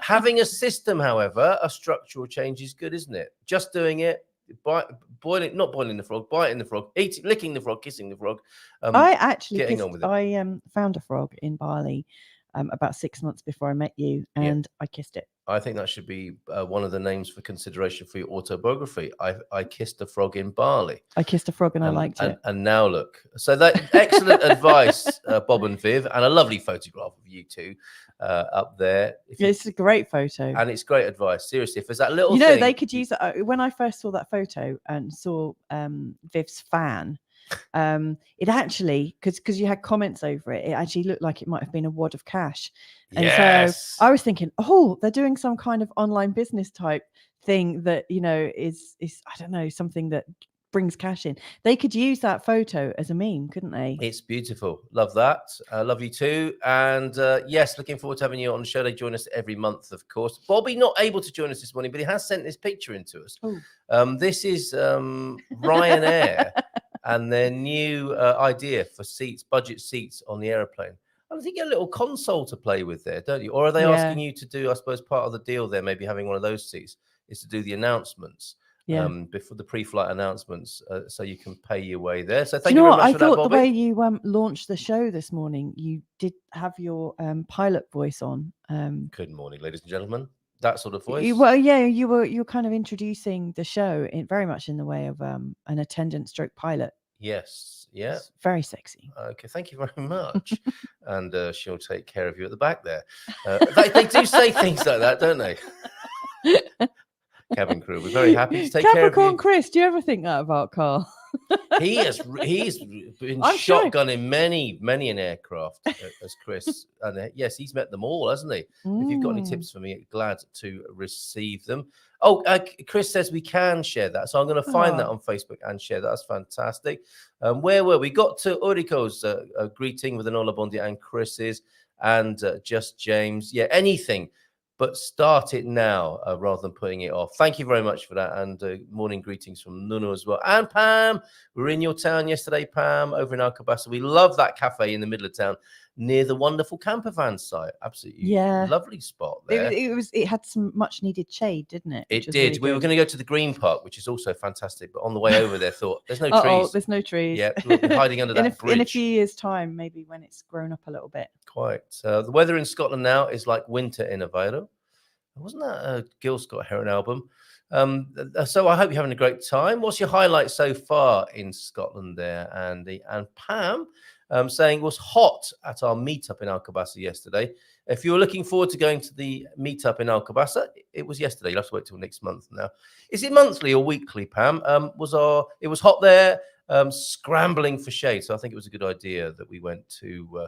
Having a system, however, a structural change is good, isn't it? Just doing it. Not boiling the frog, biting the frog, licking the frog, kissing the frog. I actually getting on with it. I found a frog in Bali about 6 months before I met you, and I kissed it. I think that should be one of the names for consideration for your autobiography. I kissed a frog in Bali. I kissed a frog and I liked it. And now look. So that excellent advice, Bob and Viv, and a lovely photograph of you two up there. It's a great photo. And it's great advice. Seriously, if there's that little thing, thing... they could use it. When I first saw that photo and saw Viv's fan, it actually, because you had comments over it, it actually looked like it might have been a wad of cash. And so I was thinking, oh, they're doing some kind of online business type thing that, is I don't know, something that brings cash in. They could use that photo as a meme, couldn't they? It's beautiful. Love that. Love you too. And yes, looking forward to having you on the show. They join us every month, of course. Bobby not able to join us this morning, but he has sent this picture in to us. This is Ryanair and their new idea for seats, budget seats on the aeroplane. I think you get a little console to play with there, don't you? Or are they asking you to do, I suppose, part of the deal there, maybe having one of those seats, is to do the announcements. Before the pre-flight announcements, so you can pay your way there. So thank you very much for that, Bobby. I thought the way you launched the show this morning, you did have your pilot voice on. Good morning, ladies and gentlemen. That sort of voice. You were kind of introducing the show very much in the way of an attendant stroke pilot. Yes, yeah. It's very sexy. Okay, thank you very much. And she'll take care of you at the back there. They do say things like that, don't they? Cabin crew, we're very happy to take care of you. Capricorn Chris, do you ever think that about Carl? He's been shotgunning many an aircraft as Chris. And yes, he's met them all, hasn't he? If you've got any tips for me, glad to receive them. Oh, Chris says we can share that. So I'm going to find that on Facebook and share that. That's fantastic. Where were we? Got to Ulriko's greeting with Enola Bondi and Chris's and just James. Yeah, anything. But start it now rather than putting it off. Thank you very much for that. And morning greetings from Nuno as well. And Pam, we were in your town yesterday, Pam, over in Alcobaça. We love that cafe in the middle of town near the wonderful camper van site. Absolutely lovely spot there. It had some much needed shade, didn't it? It did. Really we were going to go to the Green Park, which is also fantastic. But on the way over there, thought there's no trees. Oh, there's no trees. Yeah, hiding under that bridge. In a few years' time, maybe when it's grown up a little bit. Quite. The weather in Scotland now is like winter in Aveiro. Wasn't that a Gil Scott Heron album? So I hope you're having a great time. What's your highlight so far in Scotland there, Andy? And Pam saying it was hot at our meetup in Alcobaça yesterday. If you're looking forward to going to the meetup in Alcobaça, it was yesterday. You'll have to wait till next month now. Is it monthly or weekly, Pam? It was hot there, scrambling for shade. So I think it was a good idea that we went to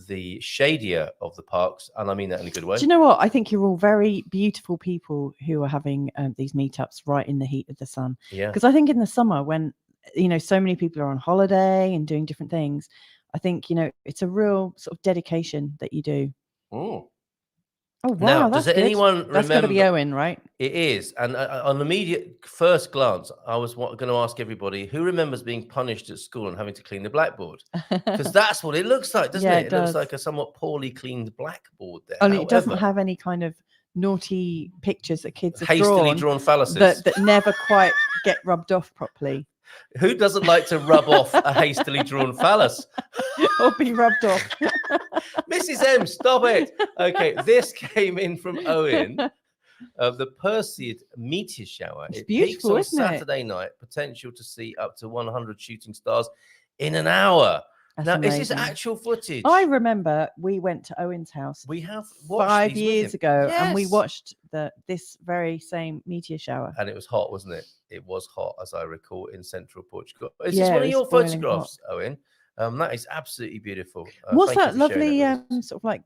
the shadier of the parks, and I mean that in a good way. Do you know what? I think you're all very beautiful people who are having these meetups right in the heat of the sun. Yeah. Because I think in the summer, when so many people are on holiday and doing different things, I think it's a real sort of dedication that you do. Oh wow! Now, that's does good. anyone remember? That's got to be Owen, right? It is. And on the immediate first glance, I was going to ask everybody who remembers being punished at school and having to clean the blackboard, because that's what it looks like, doesn't it? It looks like a somewhat poorly cleaned blackboard there. Only it doesn't have any kind of naughty pictures that kids have hastily drawn phalluses that never quite get rubbed off properly. Who doesn't like to rub off a hastily drawn phallus? Or be rubbed off. Mrs. M, stop it. Okay, this came in from Owen. The Perseid meteor shower. It's it beautiful, peaks on Saturday night. Potential to see up to 100 shooting stars in an hour. That's now, amazing. is this actual footage? I remember we went to Owen's house. We have watched 5 years ago, yes. and we watched this very same meteor shower. And it was hot, wasn't it? It was hot, as I recall, in central Portugal. Is Yeah, this one of your boiling photographs, Owen? That is absolutely beautiful. What's thank that you for sharing lovely that with us. sort of like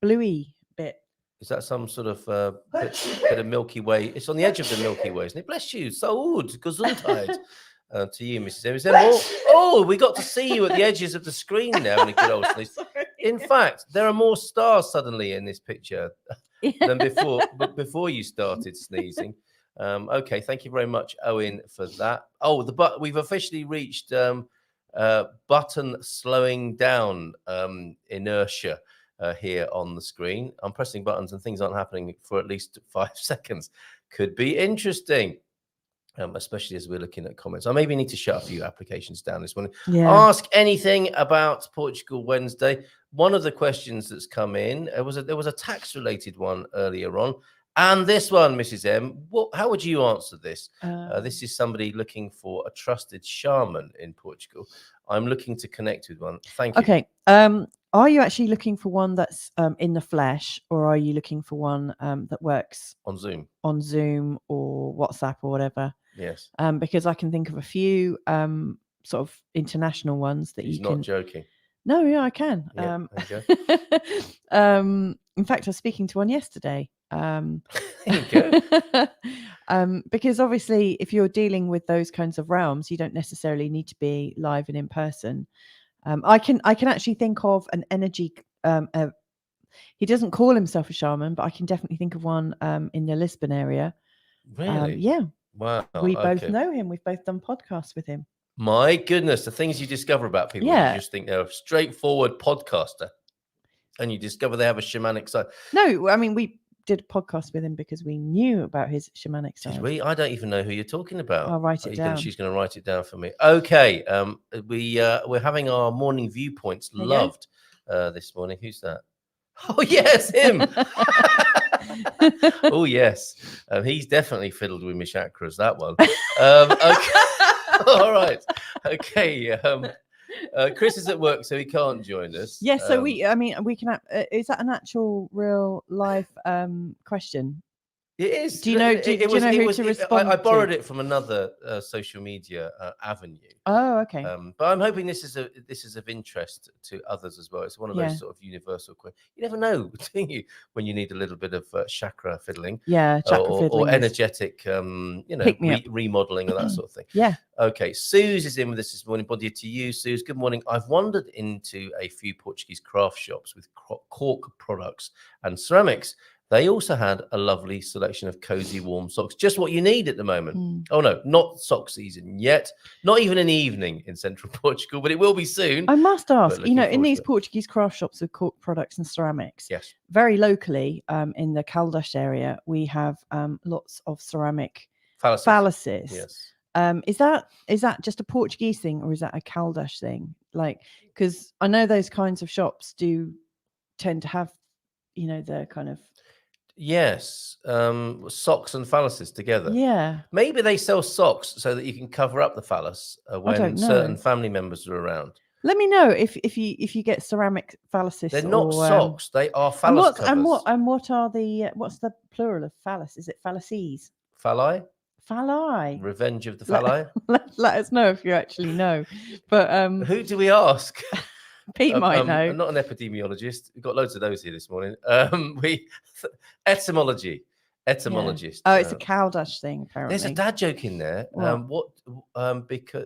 bluey bit? Is that some sort of bit of Milky Way? It's on the edge of the Milky Way, isn't it? Bless you. So good. Gesundheit. To you, Mrs. M. Oh, we got to see you at the edges of the screen now. Having a good old sneeze. In fact, there are more stars suddenly in this picture than before you started sneezing. Okay, thank you very much, Owen, for that. Oh, we've officially reached button slowing down inertia here on the screen. I'm pressing buttons and things aren't happening for at least 5 seconds. Could be interesting. Especially as we're looking at comments. I maybe need to shut a few applications down this morning. Yeah. Ask anything about Portugal Wednesday. One of the questions that's come in, there was a tax-related one earlier on. And this one, Mrs. M, how would you answer this? This is somebody looking for a trusted shaman in Portugal. I'm looking to connect with one. Thank you. Okay. Are you actually looking for one that's in the flesh, or are you looking for one that works on Zoom or WhatsApp or whatever? Yes. Because I can think of a few sort of international ones that He's you can. not joking. No, yeah, I can. Yeah, there you go. In fact, I was speaking to one yesterday. There you go. Because obviously, if you're dealing with those kinds of realms, you don't necessarily need to be live and in person. I can actually think of an energy. He doesn't call himself a shaman, but I can definitely think of one in the Lisbon area. Really? Yeah. Wow. We both know him. We've both done podcasts with him. My goodness, the things you discover about people. Yeah. You just think they're a straightforward podcaster, and you discover they have a shamanic side. No, I mean, we did a podcast with him because we knew about his shamanic side. Did we? I don't even know who you're talking about. I'll write it down. She's going to write it down for me. Okay. We're having our morning viewpoints loved this morning. Who's that? Oh yes, him. Oh yes, he's definitely fiddled with my chakras. That one. Okay. All right. Okay. Chris is at work, so he can't join us. Yes. So we can. Is that an actual, real life question? It is. Do you know? Do you know who to respond? I borrowed it from another social media avenue. Oh, okay. But I'm hoping this is of interest to others as well. It's one of those sort of universal questions. You never know, do you, when you need a little bit of chakra fiddling? Yeah, chakra fiddling or energetic, remodeling or that sort of thing. Yeah. Okay, Suze is in with us this morning. Body to you, Suze. Good morning. I've wandered into a few Portuguese craft shops with cork products and ceramics. They also had a lovely selection of cozy, warm socks. Just what you need at the moment. Oh, no, not sock season yet. Not even an evening in central Portugal, but it will be soon. I must ask, in these Portuguese craft shops with cork products and ceramics, yes, very locally in the Caldas area, we have lots of ceramic phalluses. Yes. Is that just a Portuguese thing, or is that a Caldas thing? Like, because I know those kinds of shops do tend to have, the kind of Yes, socks and phalluses together. Yeah, Maybe they sell socks so that you can cover up the phallus when don't certain know. family members are around. Let me know if you get ceramic phalluses. They're not or, socks; they are And phallus what covers. what are the what's the plural of phallus? Is it phalluses? Phalli, Phalli. Revenge of the Let, Phalli. let us know if you actually know. But Who do we ask? Pete might know. I'm not an epidemiologist. We've got loads of those here this morning. Etymology. Etymologist. Oh, it's a Caldash thing, apparently. There's a dad joke in there. What? Because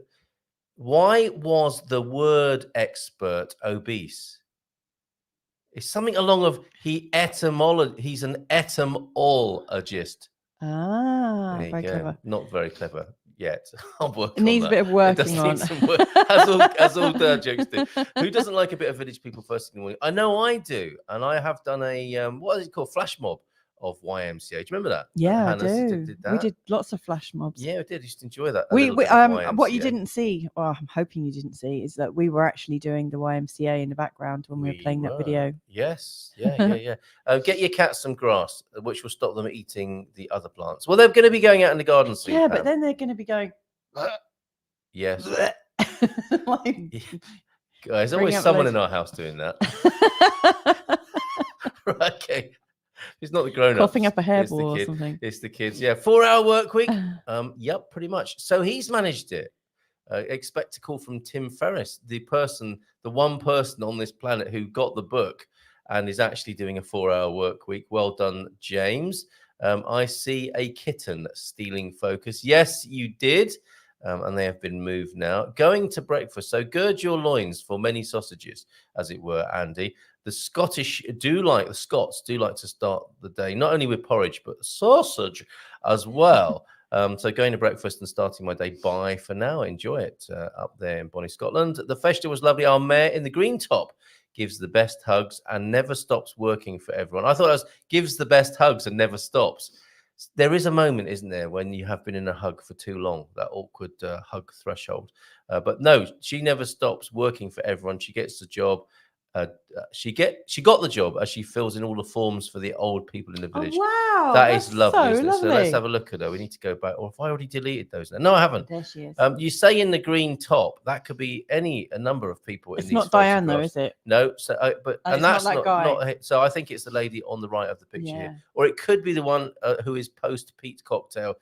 why was the word expert obese? It's something along of he's an etymologist. Ah, There you very go. clever. Not very clever yet. I'll work It on needs that. a bit of It working does on. need some work, as all dad jokes do. Who doesn't like a bit of village people first thing in the morning? I know I do, and I have done a what is it called, flash mob of YMCA. Do you remember that? Yeah, I Hannah do. did We that. did lots of flash mobs. Yeah, we did. Used to enjoy that. We bit of what you YMCA. didn't see, or I'm hoping you didn't see, is that we were actually doing the YMCA in the background when we were playing that video. Yes, yeah. Get your cats some grass, which will stop them eating the other plants. Well, they're going to be going out in the garden soon. Yeah, but then they're going to be going. Yes. Like, There's bring always out someone loads- in our house doing that. Right, okay. It's not the grown-ups. coughing up a it's the hairball or kid. something. It's the kids. Yeah, 4-hour work week. Yep, pretty much. So he's managed it. Expect a call from Tim Ferriss, the one person on this planet who got the book and is actually doing a 4-hour work week. Well done, James. I see a kitten stealing focus. Yes, you did. And they have been moved now. Going to breakfast. So gird your loins for many sausages, as it were, Andy. The Scots do like to start the day, not only with porridge, but sausage as well. So going to breakfast and starting my day. Bye for now. Enjoy it up there in Bonnie, Scotland. The festa was lovely. Our mayor in the green top gives the best hugs and never stops working for everyone. I thought it was gives the best hugs and never stops. There is a moment, isn't there, when you have been in a hug for too long, that awkward hug threshold. But no, she never stops working for everyone. She gets the job. She got the job as she fills in all the forms for the old people in the village. Oh, wow. That is lovely, so isn't it? lovely. So let's have a look at her. We need to go back. Or have I already deleted those? No, I haven't. There she is. You say in the green top, that could be a number of people. It's in not these Diane, though, photographs. is it? No. So, but And and it's that's not that guy. not. So I think it's the lady on the right of the picture Yeah. here, or it could be the one who is post Pete's cocktail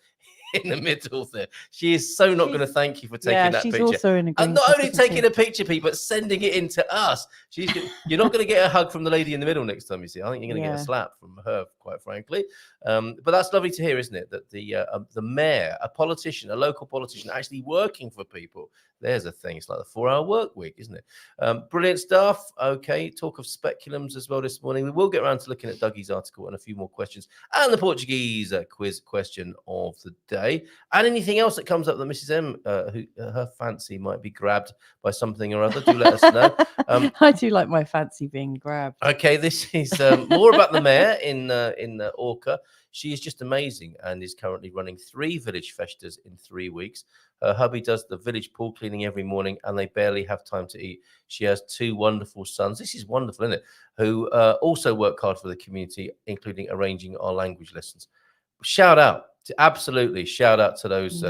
in the middle there. She is so not going to thank you for taking that she's picture. Also in a green And not top, only isn't taking she? a picture, Pete, but sending it into us. You're not going to get a hug from the lady in the middle next time you see. I think you're going to get a slap from her, quite frankly. But that's lovely to hear, isn't it? That the mayor, a local politician, actually working for people. There's a thing. It's like the 4-hour work week, isn't it? Brilliant stuff. Okay, talk of speculums as well this morning. We will get around to looking at Dougie's article and a few more questions and the Portuguese quiz question of the day. And anything else that comes up that Mrs. M, her fancy might be grabbed by something or other, do let us know. I do like my fancy being grabbed. Okay, this is more about the mayor in Orca. She is just amazing and is currently running 3 village festas in 3 weeks. Her hubby does the village pool cleaning every morning and they barely have time to eat. She has 2 wonderful sons. This is wonderful, isn't it? Who also work hard for the community, including arranging our language lessons. Absolutely shout out to those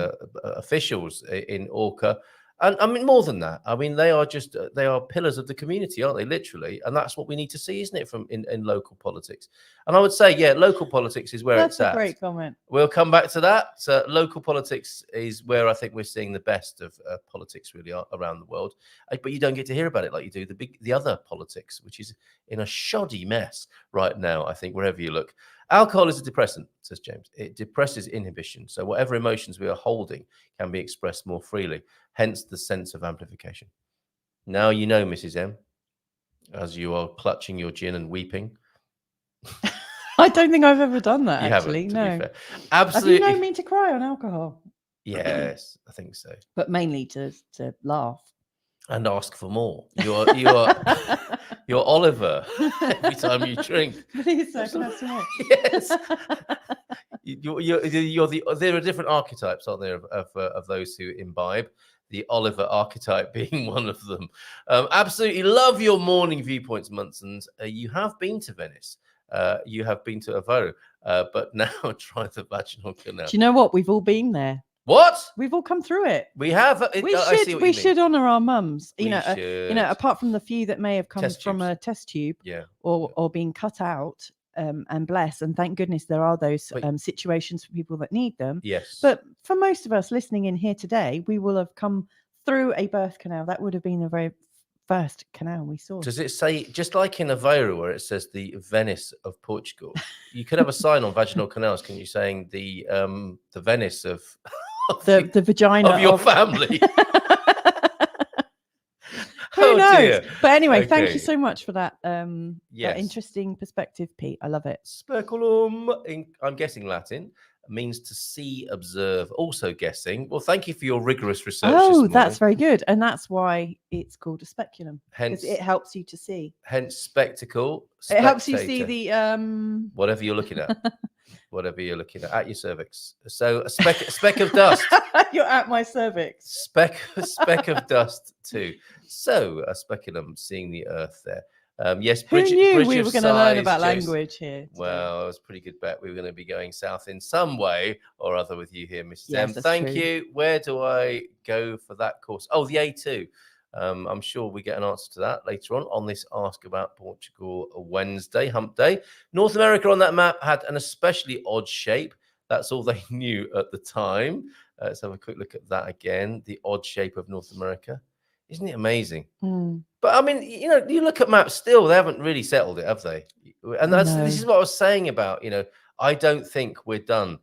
officials in Orca. And I mean, more than that, I mean, they are pillars of the community, aren't they? Literally. And that's what we need to see, isn't it, from in local politics? And I would say, yeah, local politics is where That's it's at. a great comment. We'll come back to that. Local politics is where I think we're seeing the best of politics really around the world. But you don't get to hear about it like you do the other politics, which is in a shoddy mess right now, I think, wherever you look. Alcohol is a depressant, says James. It depresses inhibition. So whatever emotions we are holding can be expressed more freely, hence the sense of amplification. Now you know, Mrs. M, as you are clutching your gin and weeping. I don't think I've ever done that, You actually. haven't, to No. be fair. Absolutely. Have you known me to cry on alcohol? Yes, I think so. But mainly to laugh. And ask for more. You're Oliver every time you drink. Please, sir, can I have some more? Yes. There are different archetypes, aren't there, of those who imbibe. The Oliver archetype being one of them. Absolutely love your morning viewpoints, Munsons. You have been to Venice. you have been to Aveiro, but now try the vaginal canal. Do you know what? We've all been there. What? We've all come through it. We have. We should honour our mums. We You know, apart from the few that may have come Test from tubes. a test tube, Yeah. or being cut out. And bless, and thank goodness there are those situations for people that need them. Yes. But for most of us listening in here today, we will have come through a birth canal. That would have been the very first canal we saw. Does it say, just like in Aveiro where it says the Venice of Portugal, you could have a sign on vaginal canals, can you, saying the Venice of the vagina of your family? Who knows? Dear. But anyway, thank Okay. you so much for that. That Yes. interesting perspective, Pete. I love it. Speculum, I'm guessing Latin, means to see, observe. Also guessing. Well, thank you for your rigorous research. Oh, this that's morning. very good. And that's why it's called a speculum. Hence, Because it helps you to see. hence spectacle. It helps you see spectator. the Whatever you're looking at. Whatever you're looking at your cervix. So a speck of dust. You're at my cervix. Speck of dust too. So a speculum, seeing the earth there. Yes, Who knew bridge we of were going to learn sighs, about Jace. language here today? Well, it was a pretty good bet. We were going to be going south in some way or other with you here, Mrs. Yes, M. that's Thank true. you. Where do I go for that course? Oh, the A2. I'm sure we get an answer to that later on this Ask About Portugal Wednesday, hump day. North America on that map had an especially odd shape. That's all they knew at the time. Let's have a quick look at that again. The odd shape of North America. Isn't it amazing? But I mean, you know, you look at maps still, they haven't really settled it, have they? And this is what I was saying about, you know, I don't think we're done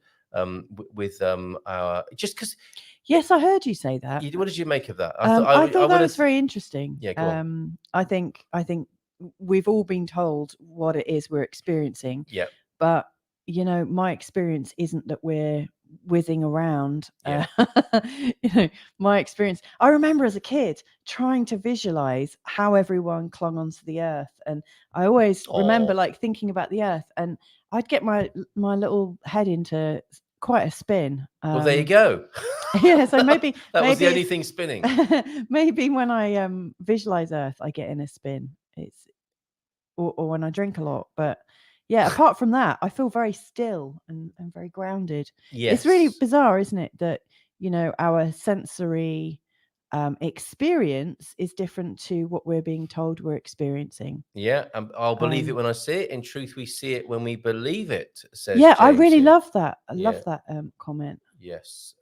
with our, just because. Yes, I heard you say that. What did you make of that? I thought that was very interesting. Yeah, go on. I think we've all been told what it is we're experiencing. Yeah. But, you know, my experience isn't that we're whizzing around. Yeah. You know, my experience, I remember as a kid trying to visualize how everyone clung onto the earth, and I always remember like thinking about the earth, and I'd get my little head into quite a spin. Well, there you go. Yeah, so maybe that was the only it's- thing spinning. maybe when I visualize earth I get in a spin. It's or when I drink a lot, but yeah, apart from that, I feel very still and very grounded. Yes. It's really bizarre, isn't it, that, you know, our sensory experience is different to what we're being told we're experiencing. Yeah, I'll believe it when I see it. In truth, we see it when we believe it, says Yeah, I James really here. love that. I Yeah. love that comment. Yes.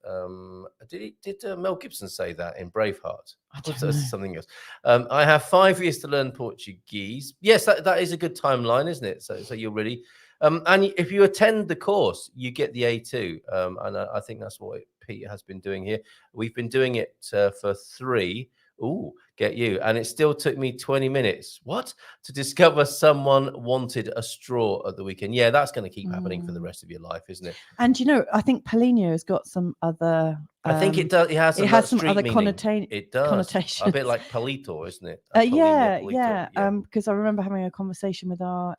Did Mel Gibson say that in Braveheart? I Or don't was that know. something else? I have 5 years to learn Portuguese. Yes, that is a good timeline, isn't it? So you're ready. And if you attend the course, you get the A2. And I think that's what Pete has been doing here. We've been doing it for 3. Ooh, get you. And it still took me 20 minutes. What? To discover someone wanted a straw at the weekend. Yeah, that's going to keep happening for the rest of your life, isn't it? And, you know, I think Polino has got some other... I think it does. It has some other It does. connotations. A bit like palito, isn't it? Polino, Yeah. palito, Because I remember having a conversation with our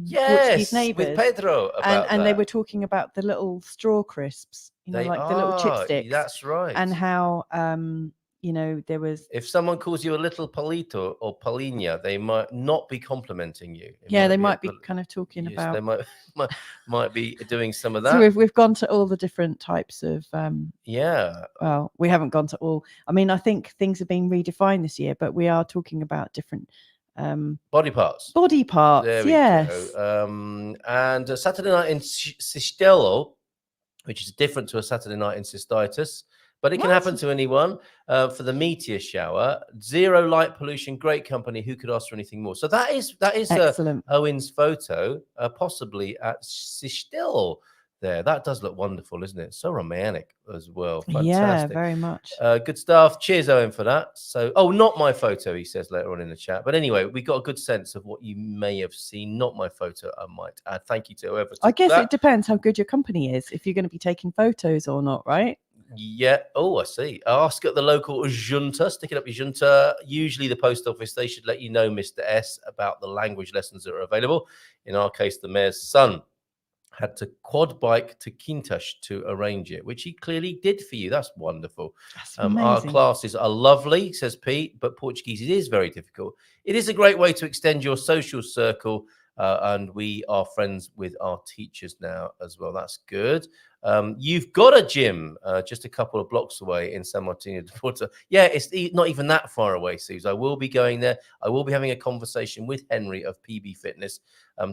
yes, Portuguese neighbours. with Pedro about and they that. were talking about the little straw crisps, you know, like the little chipsticks. That's right. And how, you know, there was... If someone calls you a little palito or palinha, they might not be complimenting you. They might be kind of talking about... They might be doing some of that. So we've gone to all the different types of... yeah. Well, we haven't gone to all. I mean, I think things have been redefined this year, but we are talking about different... body parts. Body parts, There we yes. go. And Saturday night in Cistello, which is different to a Saturday night in cystitis, but it can happen to anyone. For the meteor shower, zero light pollution, great company. Who could ask for anything more? So that is Excellent. Owen's photo, possibly at Cistello. There, that does look wonderful, isn't it? So romantic as well. Fantastic. Yeah, very much. Good stuff. Cheers, Owen, for that. So, not my photo, he says later on in the chat. But anyway, we got a good sense of what you may have seen. Not my photo, I might add. Thank you to whoever took I guess that. it depends how good your company is, if you're going to be taking photos or not, right? Yeah. Oh, I see. Ask at the local junta. Stick it up your junta. Usually the post office, they should let you know, Mr. S, about the language lessons that are available. In our case, the mayor's son had to quad bike to Quintas to arrange it, which he clearly did for you. That's wonderful. That's Our amazing. classes are lovely, says Pete, but Portuguese, it is very difficult. It is a great way to extend your social circle and we are friends with our teachers now as well. That's good. You've got a gym just a couple of blocks away in San Martino de Porto. Yeah, it's not even that far away, Suze. I will be going there. I will be having a conversation with Henry of PB Fitness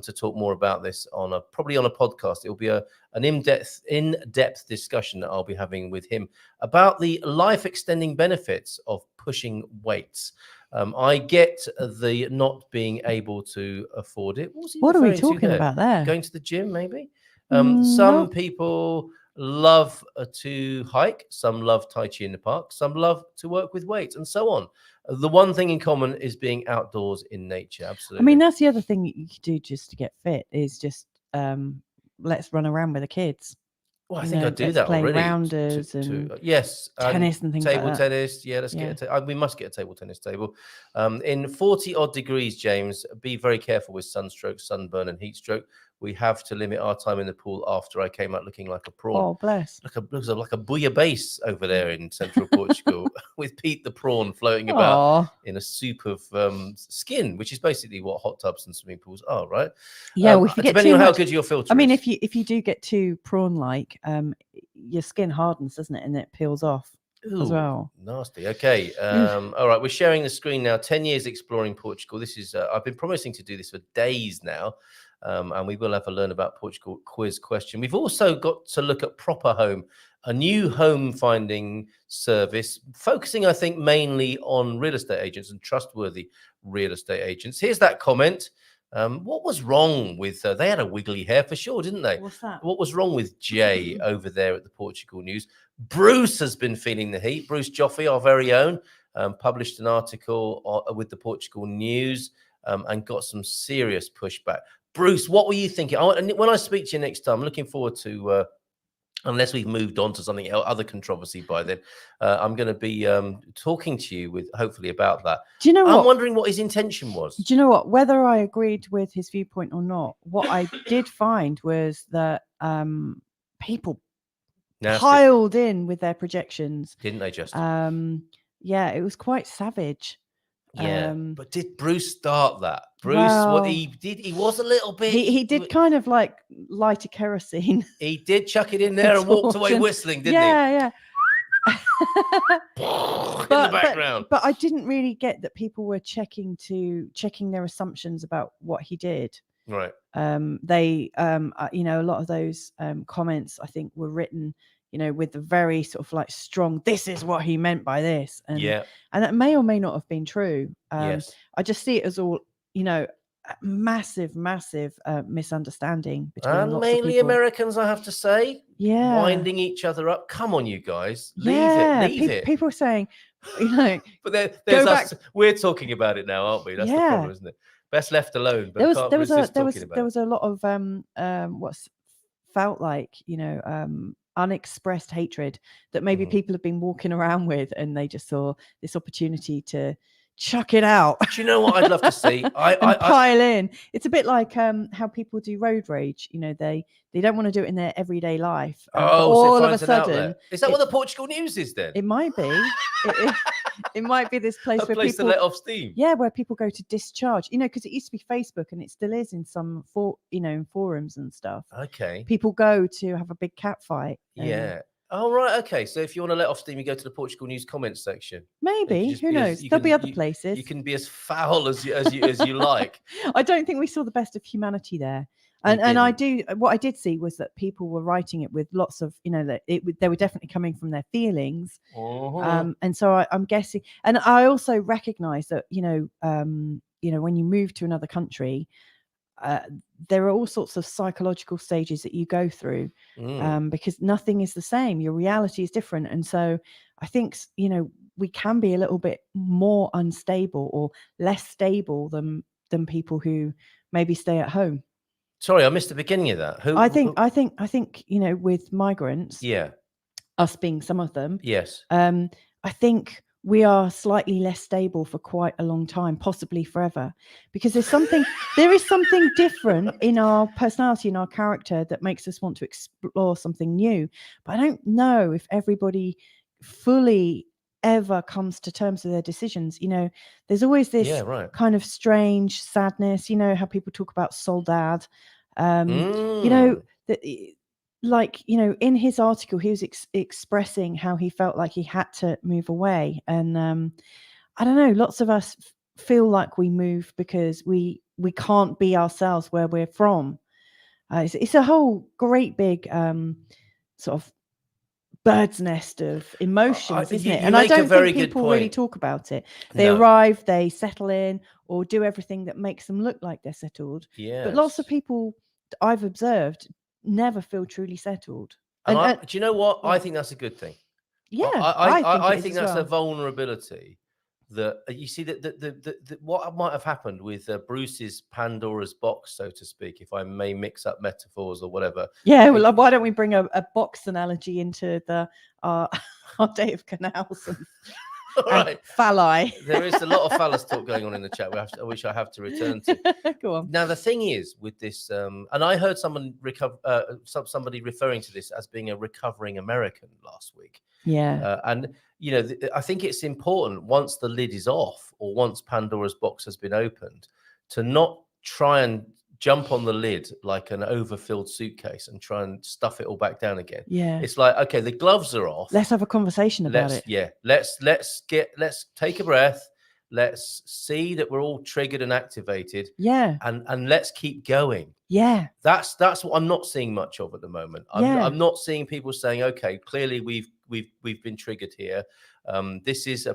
to talk more about this probably on a podcast. It will be an in-depth discussion that I'll be having with him about the life-extending benefits of pushing weights. I get the not being able to afford it. What are we talking about there? Going to the gym, maybe? No. Some people love to hike. Some love Tai Chi in the park. Some love to work with weights and so on. The one thing in common is being outdoors in nature. Absolutely. I mean, that's the other thing you could do just to get fit is just let's run around with the kids. Well, I think I do that play already. Rounders and yes, tennis and things table like that. tennis. Yeah, let's get we must get a table tennis table. In 40 odd degrees, James, be very careful with sunstroke, sunburn, and heat stroke. We have to limit our time in the pool after I came out looking like a prawn. Oh, bless. Like a bouillabaisse over there in central Portugal with Pete the prawn floating about in a soup of skin, which is basically what hot tubs and swimming pools are, right? Yeah, if you get depending too on how much, good your filter I mean, is. if you do get too prawn-like, your skin hardens, doesn't it, and it peels off as well. Nasty. Okay. All right. We're sharing the screen now. 10 years exploring Portugal. This is, I've been promising to do this for days now. And we will have a learn about Portugal quiz question. We've also got to look at Proper Home, a new home finding service, focusing, I think, mainly on real estate agents and trustworthy real estate agents. Here's that comment. What was wrong with they had a wiggly hair for sure, didn't they? What's that? What was wrong with Jay over there at the Portugal News? Bruce has been feeling the heat. Bruce Joffe, our very own, published an article with the Portugal News and got some serious pushback. Bruce, what were you thinking? And when I speak to you next time, I'm looking forward to, unless we've moved on to something else, other controversy by then, I'm going to be talking to you with hopefully about that. Do you know what? I'm wondering what his intention was. Do you know what? Whether I agreed with his viewpoint or not, what I did find was that people piled in with their projections. Didn't they just? Yeah, it was quite savage. Yeah, but did Bruce start that? Bruce, well, what he did, he was a little bit. He did kind of like light a kerosene. He did chuck it in there and walked away whistling, didn't he? Yeah. In the background. But I didn't really get that people were checking their assumptions about what he did. Right. They, a lot of those comments I think were written, with the very sort of like strong, this is what he meant by this. And that may or may not have been true. Yes. I just see it as all, a massive misunderstanding between and lots mainly of people. Americans, I have to say. Yeah. Winding each other up. Come on, you guys. Leave it. People are saying, but there's us. We're talking about it now, aren't we? That's the problem, isn't it? Best left alone. But there was a lot of what's felt like, unexpressed hatred that maybe people have been walking around with, and they just saw this opportunity to chuck it out. Do you know what I'd love to see? I pile in. It's a bit like how people do road rage. They don't want to do it in their everyday life. All of a sudden, is that what the Portugal News is then? It might be. It might be this place where people to let off steam. Yeah, where people go to discharge. Because it used to be Facebook, and it still is in some in forums and stuff. Okay. People go to have a big cat fight. Yeah. Oh, right. Okay. So if you want to let off steam, you go to the Portugal News comments section. Maybe. Who knows? There'll be other places. You can be as foul as you like. I don't think we saw the best of humanity there. And what I did see was that people were writing it with lots of, they were definitely coming from their feelings. And so I'm guessing, and I also recognize that, when you move to another country, there are all sorts of psychological stages that you go through because nothing is the same. Your reality is different. And so I think, we can be a little bit more unstable or less stable than people who maybe stay at home. Sorry, I missed the beginning of that. I think, with migrants, us being some of them, I think we are slightly less stable for quite a long time, possibly forever, because there is something different in our personality, in our character, that makes us want to explore something new. But I don't know if everybody fully ever comes to terms with their decisions. You know, there's always this Yeah, right. kind of strange sadness. You know how people talk about soldad. You know that. Like, you know, in his article, he was expressing how he felt like he had to move away. And I don't know, lots of us feel like we move because we can't be ourselves where we're from. It's a whole great big sort of bird's nest of emotions, isn't it? And I don't think people really talk about it. They arrive, they settle in, or do everything that makes them look like they're settled. But lots of people I've observed never feel truly settled. And do you know what? I think that's a good thing. Yeah, I think that's a vulnerability that you see that what might have happened with Bruce's Pandora's box, so to speak, if I may mix up metaphors or whatever. Yeah, well, why don't we bring a box analogy into our day of canals and right. phalli. There is a lot of phallus talk going on in the chat, which I have to return to. Go on. Now, the thing is with this, and I heard somebody referring to this as being a recovering American last week. Yeah. And, you know, I think it's important once the lid is off or once Pandora's box has been opened to not try and jump on the lid like an overfilled suitcase and try and stuff it all back down again. Yeah. It's like, okay, the gloves are off. Let's have a conversation about it. Yeah. Let's take a breath. Let's see that we're all triggered and activated. Yeah. And let's keep going. Yeah. That's what I'm not seeing much of at the moment. I'm not seeing people saying, okay, clearly we've been triggered here. This is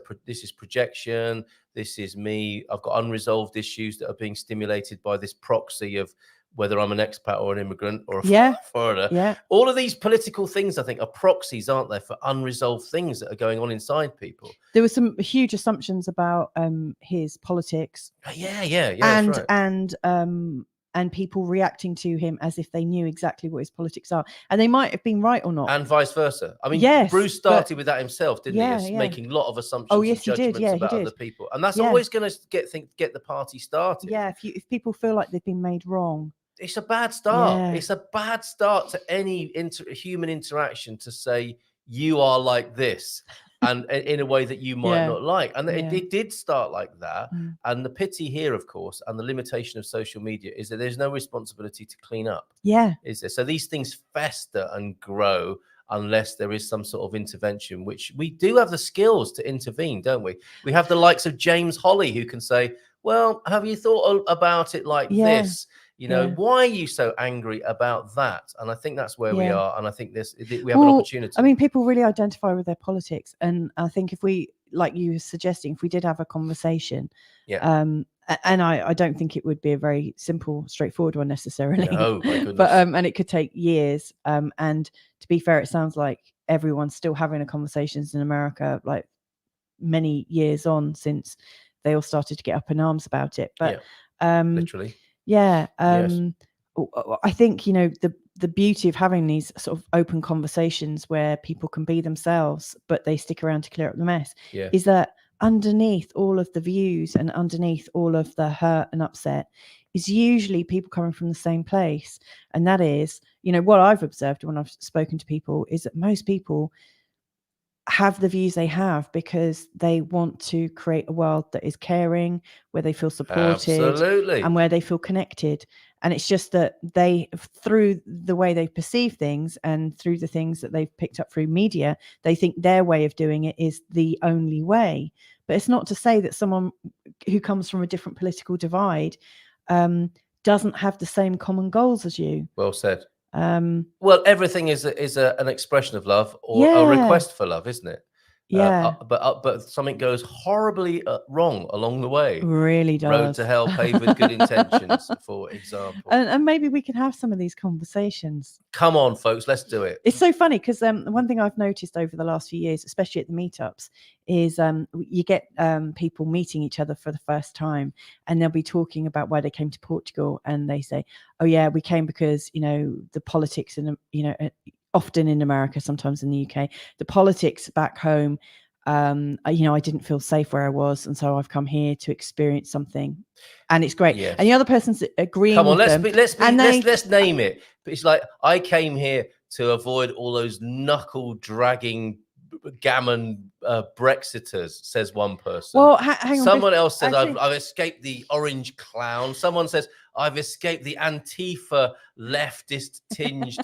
projection. This is me. I've got unresolved issues that are being stimulated by this proxy of whether I'm an expat or an immigrant or a foreigner. Yeah. All of these political things, I think, are proxies, aren't they, for unresolved things that are going on inside people. There were some huge assumptions about his politics. Yeah. And people reacting to him as if they knew exactly what his politics are. And they might have been right or not. And vice versa. I mean, Bruce started with that himself, didn't he? Making a lot of assumptions and judgments about other people. And that's always going to get the party started. Yeah, if people feel like they've been made wrong. It's a bad start. Yeah. It's a bad start to any human interaction to say, you are like this. And in a way that you might not like. And it did start like that. And the pity here, of course, and the limitation of social media is that there's no responsibility to clean up. Yeah. Is there? So these things fester and grow unless there is some sort of intervention, which we do have the skills to intervene, don't we? We have the likes of James Holly who can say, well, have you thought about it like this? You know, why are you so angry about that? And I think that's where we are. And I think we have an opportunity. I mean, people really identify with their politics. And I think if we, like you were suggesting, if we did have a conversation, and I don't think it would be a very simple, straightforward one necessarily. Oh, my goodness. But and it could take years. And to be fair, it sounds like everyone's still having a conversations in America, like many years on since they all started to get up in arms about it. But literally. Yeah. Yes. I think, you know, the beauty of having these sort of open conversations where people can be themselves, but they stick around to clear up the mess, is that underneath all of the views and underneath all of the hurt and upset is usually people coming from the same place. And that is, you know, what I've observed when I've spoken to people is that most people have the views they have because they want to create a world that is caring, where they feel supported, and where they feel connected. And it's just that they, through the way they perceive things and through the things that they've picked up through media, they think their way of doing it is the only way. But it's not to say that someone who comes from a different political divide doesn't have the same common goals as you. Well said. Well, everything is an expression of love or a request for love, isn't it? But something goes horribly wrong along the way. Really does. Road to hell paved with good intentions, for example. And maybe we can have some of these conversations. Come on, folks, let's do it. It's so funny because one thing I've noticed over the last few years, especially at the meetups, is you get people meeting each other for the first time, and they'll be talking about why they came to Portugal, and they say, "Oh yeah, we came because, you know, the politics and, you know, often in America, sometimes in the UK, the politics back home, you know, I didn't feel safe where I was, and so I've come here to experience something, and it's great." And the other person's agreeing. Come on, with let's name it. But it's like, I came here to avoid all those knuckle dragging gammon Brexiters, says one person. Well, hang on. Someone else says, actually- I've escaped the orange clown. Someone says, I've escaped the Antifa leftist tinged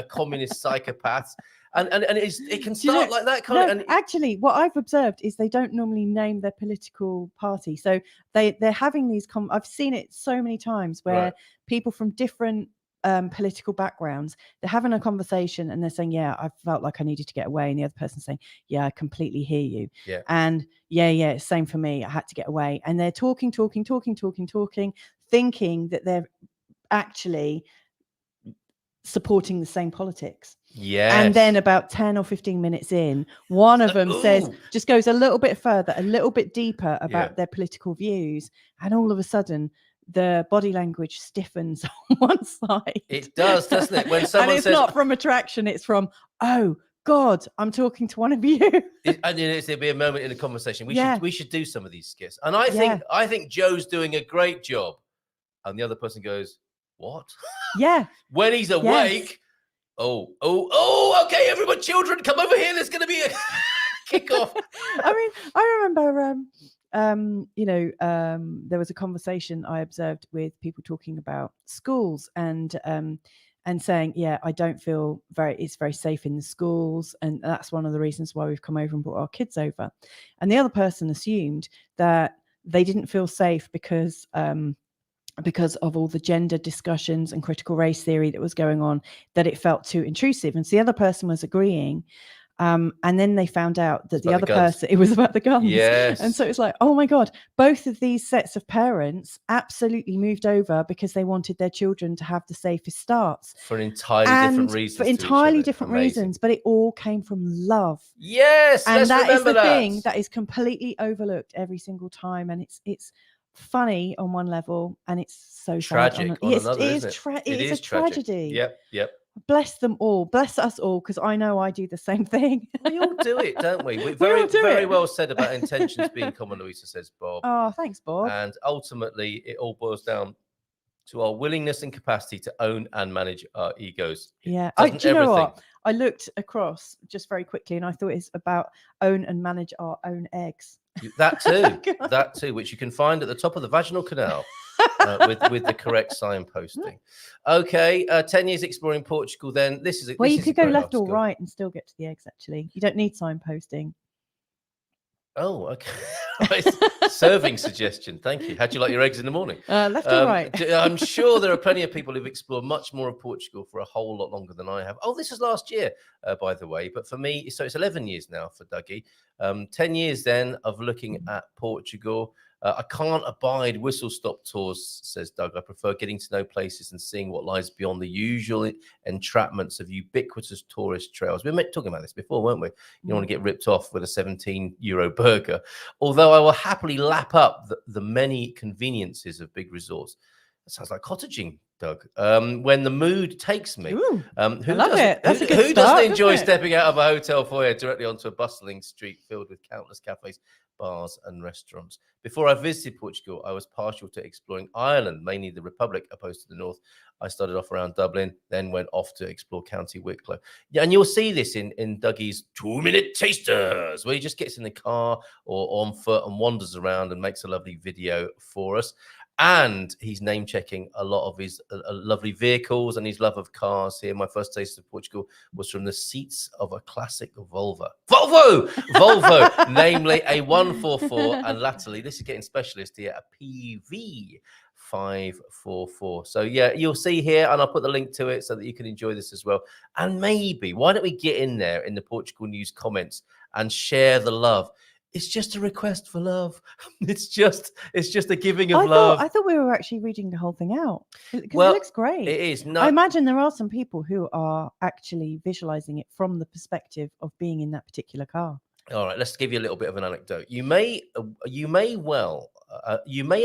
communist psychopaths. And it can Do you know- start like that kind No, of. actually, what I've observed is they don't normally name their political party. So they're having these. I've seen it so many times where Right. people from different political backgrounds, they're having a conversation and they're saying, "Yeah, I felt like I needed to get away," and the other person's saying, "Yeah, I completely hear you." Yeah. And yeah, same for me. I had to get away, and they're talking, thinking that they're actually supporting the same politics. Yes. And then about 10 or 15 minutes in, one of them says, just goes a little bit further, a little bit deeper about their political views. And all of a sudden, the body language stiffens on one side. It does, doesn't it? When someone and it's says, not from attraction, it's from, oh, God, I'm talking to one of you. there'll be a moment in the conversation. We should do some of these skits. And I think Joe's doing a great job. And the other person goes, what? Yeah. When he's awake. Oh, okay, everyone, children, come over here. There's going to be a kickoff. I mean, I remember, there was a conversation I observed with people talking about schools and saying, yeah, I don't feel it's very safe in the schools. And that's one of the reasons why we've come over and brought our kids over. And the other person assumed that they didn't feel safe because of all the gender discussions and critical race theory that was going on, that it felt too intrusive. And so the other person was agreeing. And then they found out that the other person, it was about the guns. Yes. And so it's like, oh my God, both of these sets of parents absolutely moved over because they wanted their children to have the safest starts. For different reasons. For entirely different reasons, but it all came from love. Yes. And that is the that. thing that is completely overlooked every single time. And it's funny on one level and it's so tragic sad on another. It is a tragedy. Yep. Bless them all. Bless us all, because I know I do the same thing. We all do it, don't we? We Very all do very it. well said about intentions being common, Louisa says, Bob. Oh, thanks, Bob. And ultimately, it all boils down to our willingness and capacity to own and manage our egos. Yeah. Do you know what? I looked across just very quickly and I thought it's about own and manage our own eggs. That too, which you can find at the top of the vaginal canal with the correct signposting. Okay, 10 years exploring Portugal. Then this is you could go left or right and still get to the eggs. Actually, you don't need signposting. Oh, okay. Right. Serving suggestion. Thank you. How'd you like your eggs in the morning? Left or right? I'm sure there are plenty of people who've explored much more of Portugal for a whole lot longer than I have. Oh, this was last year, by the way. But for me, so it's 11 years now for Dougie. 10 years then of looking at Portugal. I can't abide whistle-stop tours, says Doug. I prefer getting to know places and seeing what lies beyond the usual entrapments of ubiquitous tourist trails. We were talking about this before, weren't we? You don't want to get ripped off with a €17 burger. Although I will happily lap up the many conveniences of big resorts. That sounds like cottaging, Doug. When the mood takes me. Ooh, who I love it. That's a good who start, doesn't enjoy isn't it? stepping out of a hotel foyer directly onto a bustling street filled with countless cafes, bars and restaurants? Before I visited Portugal, I was partial to exploring Ireland, mainly the Republic, opposed to the north. I started off around Dublin, then went off to explore County Wicklow. Yeah, and you'll see this in Dougie's 2-minute tasters, where he just gets in the car or on foot and wanders around and makes a lovely video for us. And he's name checking a lot of his lovely vehicles and his love of cars here. My first taste of Portugal was from the seats of a classic Volvo, namely a 144. And latterly, this is getting specialist here, a PV 544. So yeah, you'll see here, and I'll put the link to it so that you can enjoy this as well. And maybe, why don't we get in there in the Portugal News comments and share the love? It's just a request for love. It's just a giving of love. I thought we were actually reading the whole thing out because it looks great. It is. I imagine there are some people who are actually visualizing it from the perspective of being in that particular car. All right, let's give you a little bit of an anecdote. You may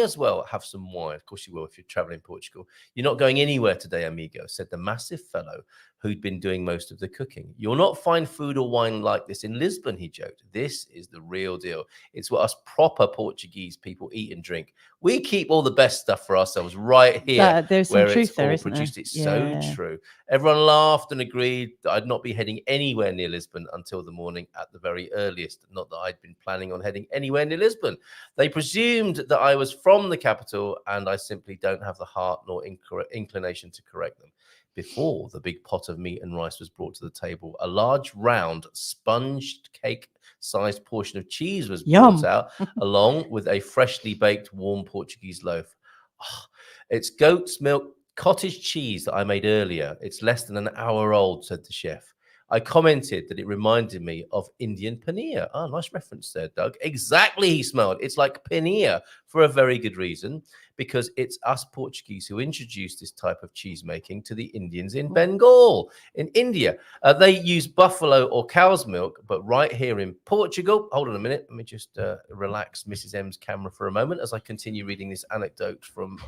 as well have some wine. Of course you will if you're traveling in Portugal. You're not going anywhere today, amigo, said the massive fellow who'd been doing most of the cooking. You'll not find food or wine like this in Lisbon, he joked. This is the real deal. It's what us proper Portuguese people eat and drink. We keep all the best stuff for ourselves right here. There's some where truth it's there, all isn't there? produced. It's so true. Everyone laughed and agreed that I'd not be heading anywhere near Lisbon until the morning at the very earliest. Not that I'd been planning on heading anywhere near Lisbon. They presumed that I was from the capital, and I simply don't have the heart nor inclination to correct them. Before the big pot of meat and rice was brought to the table, a large, round, sponged cake-sized portion of cheese was brought out, along with a freshly baked, warm Portuguese loaf. Oh, it's goat's milk cottage cheese that I made earlier. It's less than an hour old, said the chef. I commented that it reminded me of Indian paneer. Oh, nice reference there, Doug. Exactly, he smiled. It's like paneer for a very good reason, because it's us Portuguese who introduced this type of cheese making to the Indians in Bengal, in India. They use buffalo or cow's milk, but right here in Portugal, hold on a minute, let me just relax Mrs. M's camera for a moment as I continue reading this anecdote from,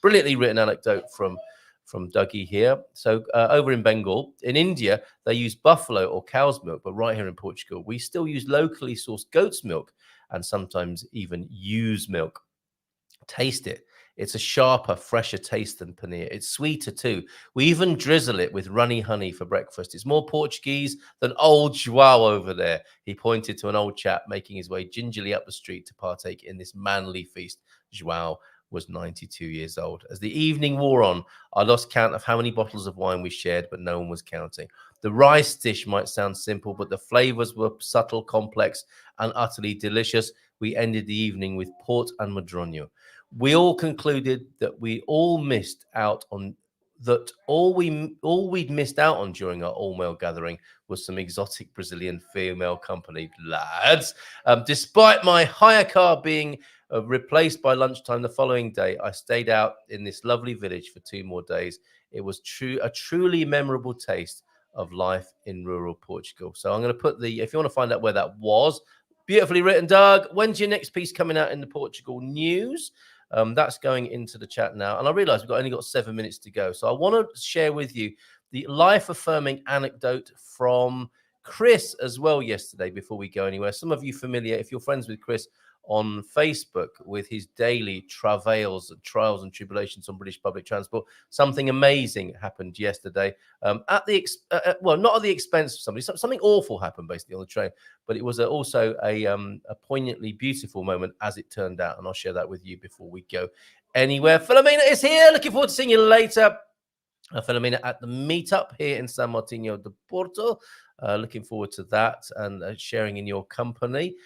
brilliantly written anecdote from Dougie here. So over in Bengal, in India, they use buffalo or cow's milk, but right here in Portugal, we still use locally sourced goat's milk and sometimes even ewe's milk. Taste it. It's a sharper, fresher taste than paneer. It's sweeter too. We even drizzle it with runny honey for breakfast. It's more Portuguese than old João over there. He pointed to an old chap making his way gingerly up the street to partake in this manly feast. João was 92 years old. As the evening wore on, I lost count of how many bottles of wine we shared, but no one was counting. The rice dish might sound simple, but the flavors were subtle, complex, and utterly delicious. We ended the evening with port and madronio. We all concluded that we all missed out on that. All we'd missed out on during our all-male gathering was some exotic Brazilian female company, lads. Despite my hire car being replaced by lunchtime the following day, I stayed out in this lovely village for 2 more days. It was a truly memorable taste of life in rural Portugal. So I'm going to put if you want to find out where that was, beautifully written, Doug. When's your next piece coming out in the Portugal news? That's going into the chat now. And I realize we've only got 7 minutes to go. So I want to share with you the life-affirming anecdote from Chris as well yesterday before we go anywhere. Some of you familiar, if you're friends with Chris on Facebook, with his daily trials and tribulations on British public transport. Something amazing happened yesterday at the well, not at the expense of somebody. Something awful happened basically on the train, but it was also a poignantly beautiful moment as it turned out, and I'll share that with you before we go anywhere. Philomena is here. Looking forward to seeing you later. Philomena at the meetup here in San Martino de Porto. Looking forward to that and sharing in your company.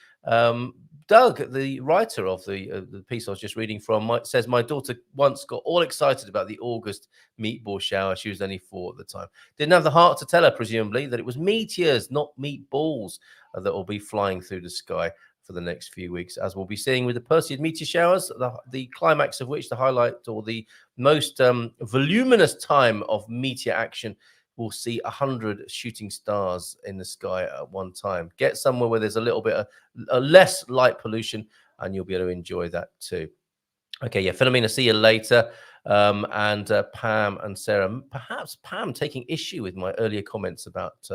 Doug, the writer of the piece I was just reading from, says, my daughter once got all excited about the August meatball shower. She was only 4 at the time. Didn't have the heart to tell her, presumably, that it was meteors, not meatballs, that will be flying through the sky for the next few weeks, as we'll be seeing with the Perseid meteor showers, the climax of which, the highlight or the most voluminous time of meteor action, we'll see 100 shooting stars in the sky at one time. Get somewhere where there's a little bit of less light pollution, and you'll be able to enjoy that too. Okay, yeah, Philomena, see you later. And Pam and Sarah, perhaps Pam taking issue with my earlier comments about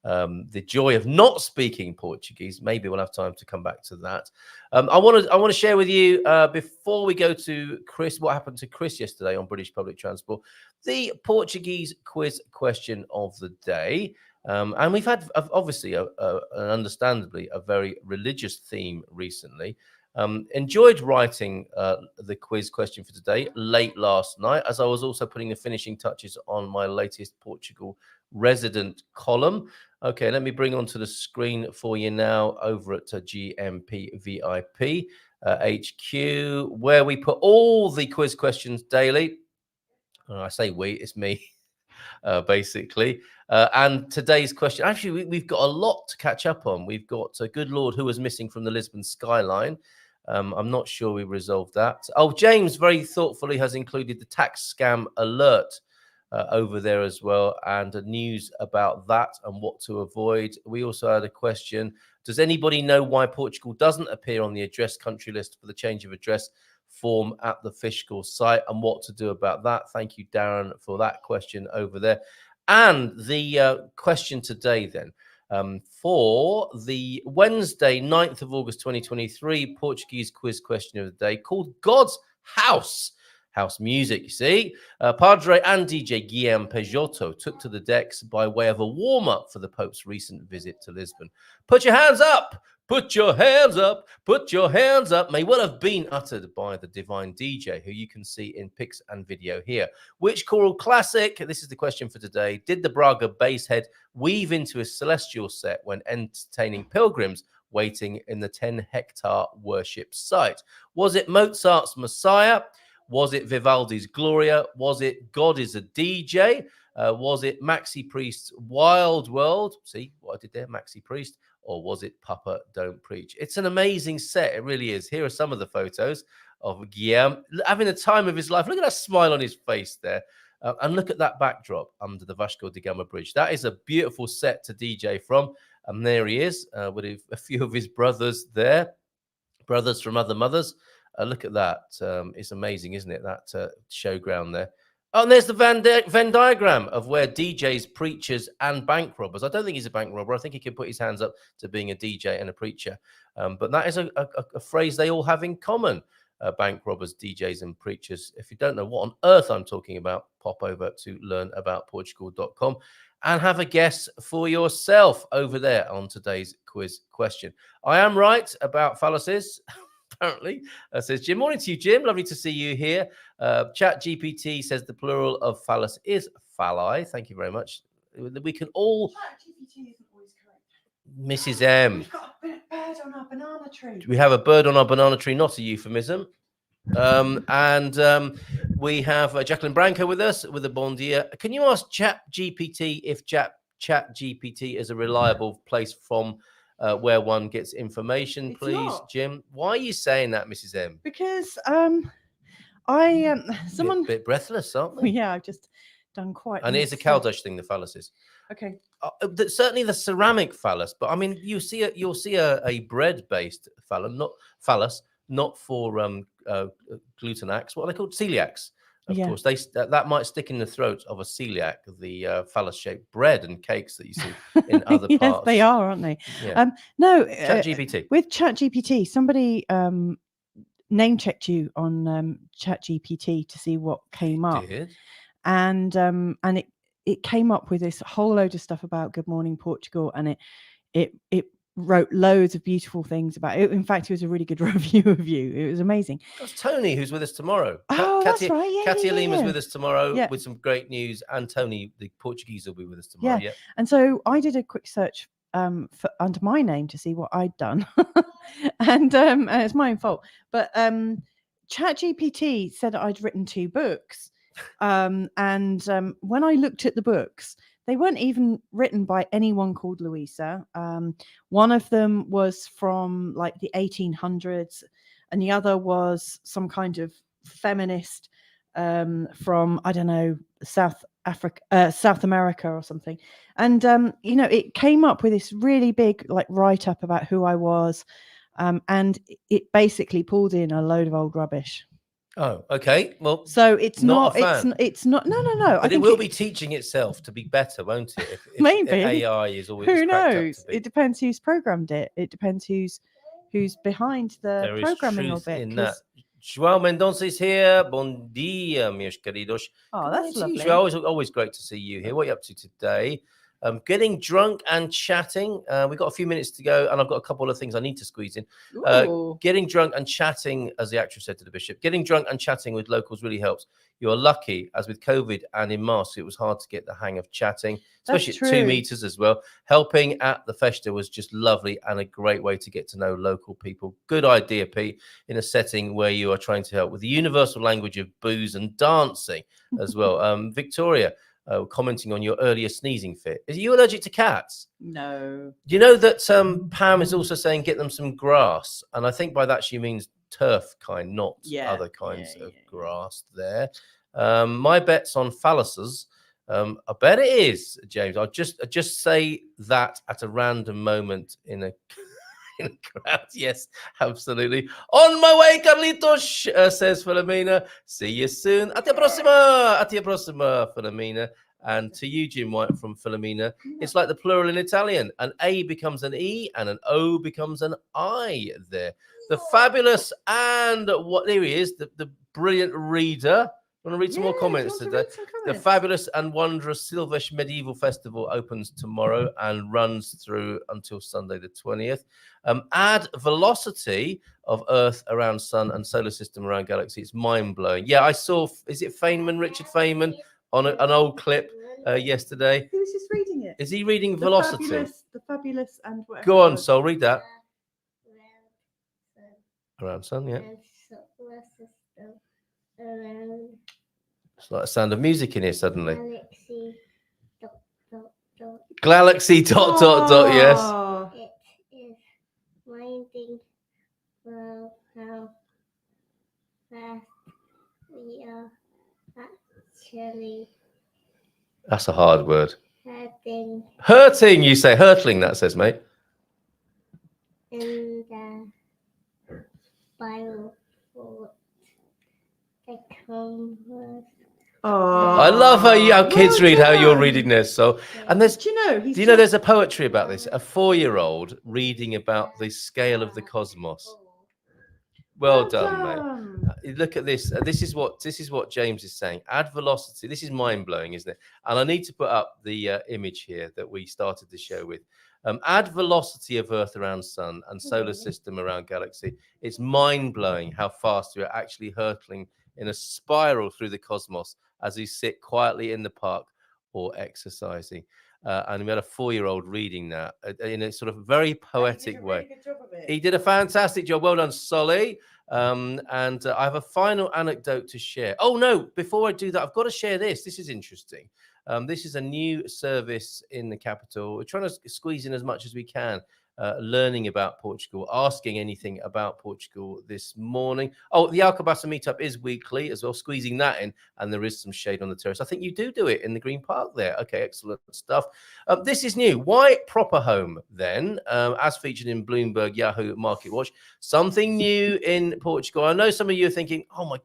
the joy of not speaking Portuguese. Maybe we'll have time to come back to that. I want to share with you before we go to Chris what happened to Chris yesterday on British public transport, the Portuguese quiz question of the day. And we've had obviously understandably a very religious theme recently. Enjoyed writing the quiz question for today late last night, as I was also putting the finishing touches on my latest Portugal resident column. Okay, let me bring onto the screen for you now over at GMP VIP HQ, where we put all the quiz questions daily. I say we, it's me, basically. And today's question, actually, we've got a lot to catch up on. We've got good Lord, who was missing from the Lisbon skyline. I'm not sure we resolved that. Oh, James very thoughtfully has included the tax scam alert over there as well, and news about that and what to avoid. We also had a question. Does anybody know why Portugal doesn't appear on the address country list for the change of address form at the fiscal site, and what to do about that? Thank you, Darren, for that question over there. And the question today then, for the Wednesday, 9th of August 2023, Portuguese quiz question of the day called God's House. House music, you see. Padre and DJ Guillaume Peixoto took to the decks by way of a warm-up for the Pope's recent visit to Lisbon. Put your hands up! Put your hands up! Put your hands up! May well have been uttered by the divine DJ, who you can see in pics and video here. Which choral classic, this is the question for today, did the Braga basshead weave into a celestial set when entertaining pilgrims waiting in the 10-hectare worship site? Was it Mozart's Messiah? Was it Vivaldi's Gloria? Was it God is a DJ? Was it Maxi Priest's Wild World? See what I did there, Maxi Priest? Or was it Papa Don't Preach? It's an amazing set. It really is. Here are some of the photos of Guillaume having the time of his life. Look at that smile on his face there. And look at that backdrop under the Vasco da Gama Bridge. That is a beautiful set to DJ from. And there he is with a few of his brothers there. Brothers from other mothers. Look at that. It's amazing, isn't it? That showground there. Oh, and there's the Venn diagram of where DJs, preachers, and bank robbers. I don't think he's a bank robber. I think he can put his hands up to being a DJ and a preacher. But that is a phrase they all have in common. Bank robbers, DJs, and preachers. If you don't know what on earth I'm talking about, pop over to learnaboutportugal.com and have a guess for yourself over there on today's quiz question. I am right about fallacies. Apparently, says Jim. Morning to you, Jim. Lovely to see you here. Chat GPT says the plural of phallus is phalli. Thank you very much. We can all. Chat GPT isn't always correct. Mrs. M. We've got a bird on our banana tree. We have a bird on our banana tree, not a euphemism. And we have Jacqueline Branco with us with a bon dia. Can you ask Chat GPT if Chat GPT is a reliable place from where one gets information, It's please, not. Jim? Why are you saying that, Mrs. M? Because someone Bit breathless, aren't we? yeah, I've just done quite. And an it is a extent. Caldosh thing, the phalluses. Okay. Certainly the ceramic phallus, but I mean, you'll see a bread-based phallus, not for glutenics. What are they called? Celiacs. Of Yeah. course, that might stick in the throat of a celiac, the phallus-shaped bread and cakes that you see in other Yes, parts. they are, aren't they? Yeah. No. ChatGPT. With ChatGPT, somebody name checked you on ChatGPT to see what came up, Did. and it came up with this whole load of stuff about Good Morning Portugal, and it wrote loads of beautiful things about it. In fact, it was a really good review of you. It was amazing. That's Tony, who's with us tomorrow. Oh, that's right. Yeah, Katia Lima's with us tomorrow Yeah. with some great news, and Tony, the Portuguese, will be with us tomorrow. Yeah. And so I did a quick search for under my name to see what I'd done, and it's my own fault. But ChatGPT said that I'd written 2 books, and when I looked at the books, they weren't even written by anyone called Louisa. One of them was from like the 1800s, and the other was some kind of feminist from, I don't know, South America or something. And it came up with this really big like write-up about who I was, and it basically pulled in a load of old rubbish. Oh, okay. Well, so it's not not. a fan. It's not. No. But it will be teaching itself to be better, won't it? If Maybe. AI is always Who cracked up to knows? be. It depends who's programmed it. It depends who's behind the There is programming truth of it. in that. João Mendonça is here. Bon dia, meus queridos. Oh, that's lovely. João, always great to see you here. What are you up to today? Getting drunk and chatting. We've got a few minutes to go, and I've got a couple of things I need to squeeze in. Getting drunk and chatting, as the actress said to the bishop, getting drunk and chatting with locals really helps. You're lucky, as with COVID and in masks, it was hard to get the hang of chatting, especially at 2 meters as well. Helping at the festa was just lovely and a great way to get to know local people. Good idea, Pete, in a setting where you are trying to help with the universal language of booze and dancing as well. Victoria, commenting on your earlier sneezing fit. Are you allergic to cats? No. Do you know that Pam is also saying get them some grass? And I think by that she means turf kind, not other kinds of grass there. My bet's on phalluses. I bet it is, James. I'll just say that at a random moment in a crowd. Yes, absolutely. On my way, Carlitos, says Filomena. See you soon. Até a próxima, Filomena. And to you, Jim White from Philomena, it's like the plural in Italian. An A becomes an E and an O becomes an I there. The fabulous and what there he is, the brilliant reader. Want to read some more comments today? The fabulous and wondrous Silvish Medieval Festival opens tomorrow and runs through until Sunday the 20th. Add velocity of Earth around Sun and solar system around galaxy. It's mind-blowing. Yeah, I saw, is it Feynman, Richard Feynman, on an old clip yesterday? Who's just reading it? Is he reading velocity? The fabulous and whatever. Go on, Sol, read that. Around Sun, yeah. It's like a sound of music in here suddenly. Galaxy dot dot dot, yes. It is minding well how fast we are actually That's a hard word. heading Hurting, you say. Hurtling, that says, mate. in the spiral for the compass. I love how kids read how you're reading this. So, and there's, Do you know? do you know there's a poetry about this? A 4-year-old reading about the scale of the cosmos. Well done, mate. Look at this. This is what James is saying. Add velocity. This is mind blowing, isn't it? And I need to put up the image here that we started the show with. Add velocity of Earth around Sun and solar system around galaxy. It's mind blowing how fast we're actually hurtling in a spiral through the cosmos as we sit quietly in the park or exercising. And we had a 4-year-old reading that in a sort of very poetic way. He did a fantastic job. Well done, Solly. And I have a final anecdote to share. Oh, no, before I do that, I've got to share this. This is interesting. This is a new service in the capital. We're trying to squeeze in as much as we can. Learning about Portugal, asking anything about Portugal this morning. Oh, the Alcobaça meetup is weekly as well, squeezing that in, and there is some shade on the terrace. I think you do it in the Green Park there. Okay, excellent stuff. This is new. Why proper home then? As featured in Bloomberg, Yahoo, Market Watch. Something new in Portugal. I know some of you are thinking, oh my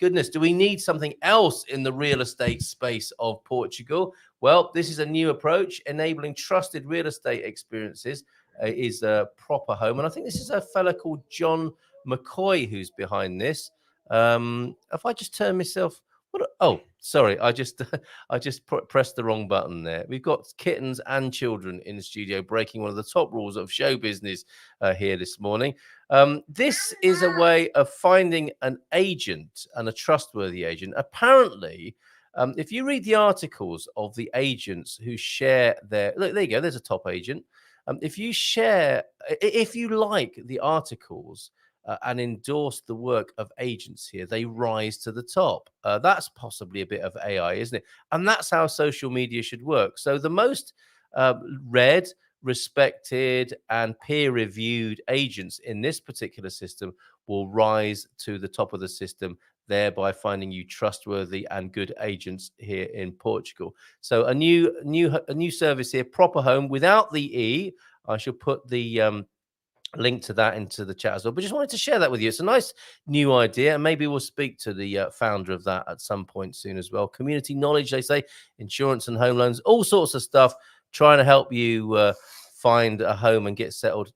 goodness, do we need something else in the real estate space of Portugal? Well, this is a new approach, enabling trusted real estate experiences. Is a proper home, and I think this is a fella called John McCoy who's behind this. If I just turn myself, oh, sorry, I just pressed the wrong button there. We've got kittens and children in the studio, breaking one of the top rules of show business here this morning. This is a way of finding an agent and a trustworthy agent. Apparently, if you read the articles of the agents who share their, look, there you go, there's a top agent. If you like the articles and endorse the work of agents here, they rise to the top. That's possibly a bit of AI, isn't it? And that's how social media should work. So the most read, respected, and peer-reviewed agents in this particular system will rise to the top of the system, thereby finding you trustworthy and good agents here in Portugal. So a new service here, Proper Home, without the E. I shall put the link to that into the chat as well. But just wanted to share that with you. It's a nice new idea, and maybe we'll speak to the founder of that at some point soon as well. Community knowledge, they say, insurance and home loans, all sorts of stuff, trying to help you find a home and get settled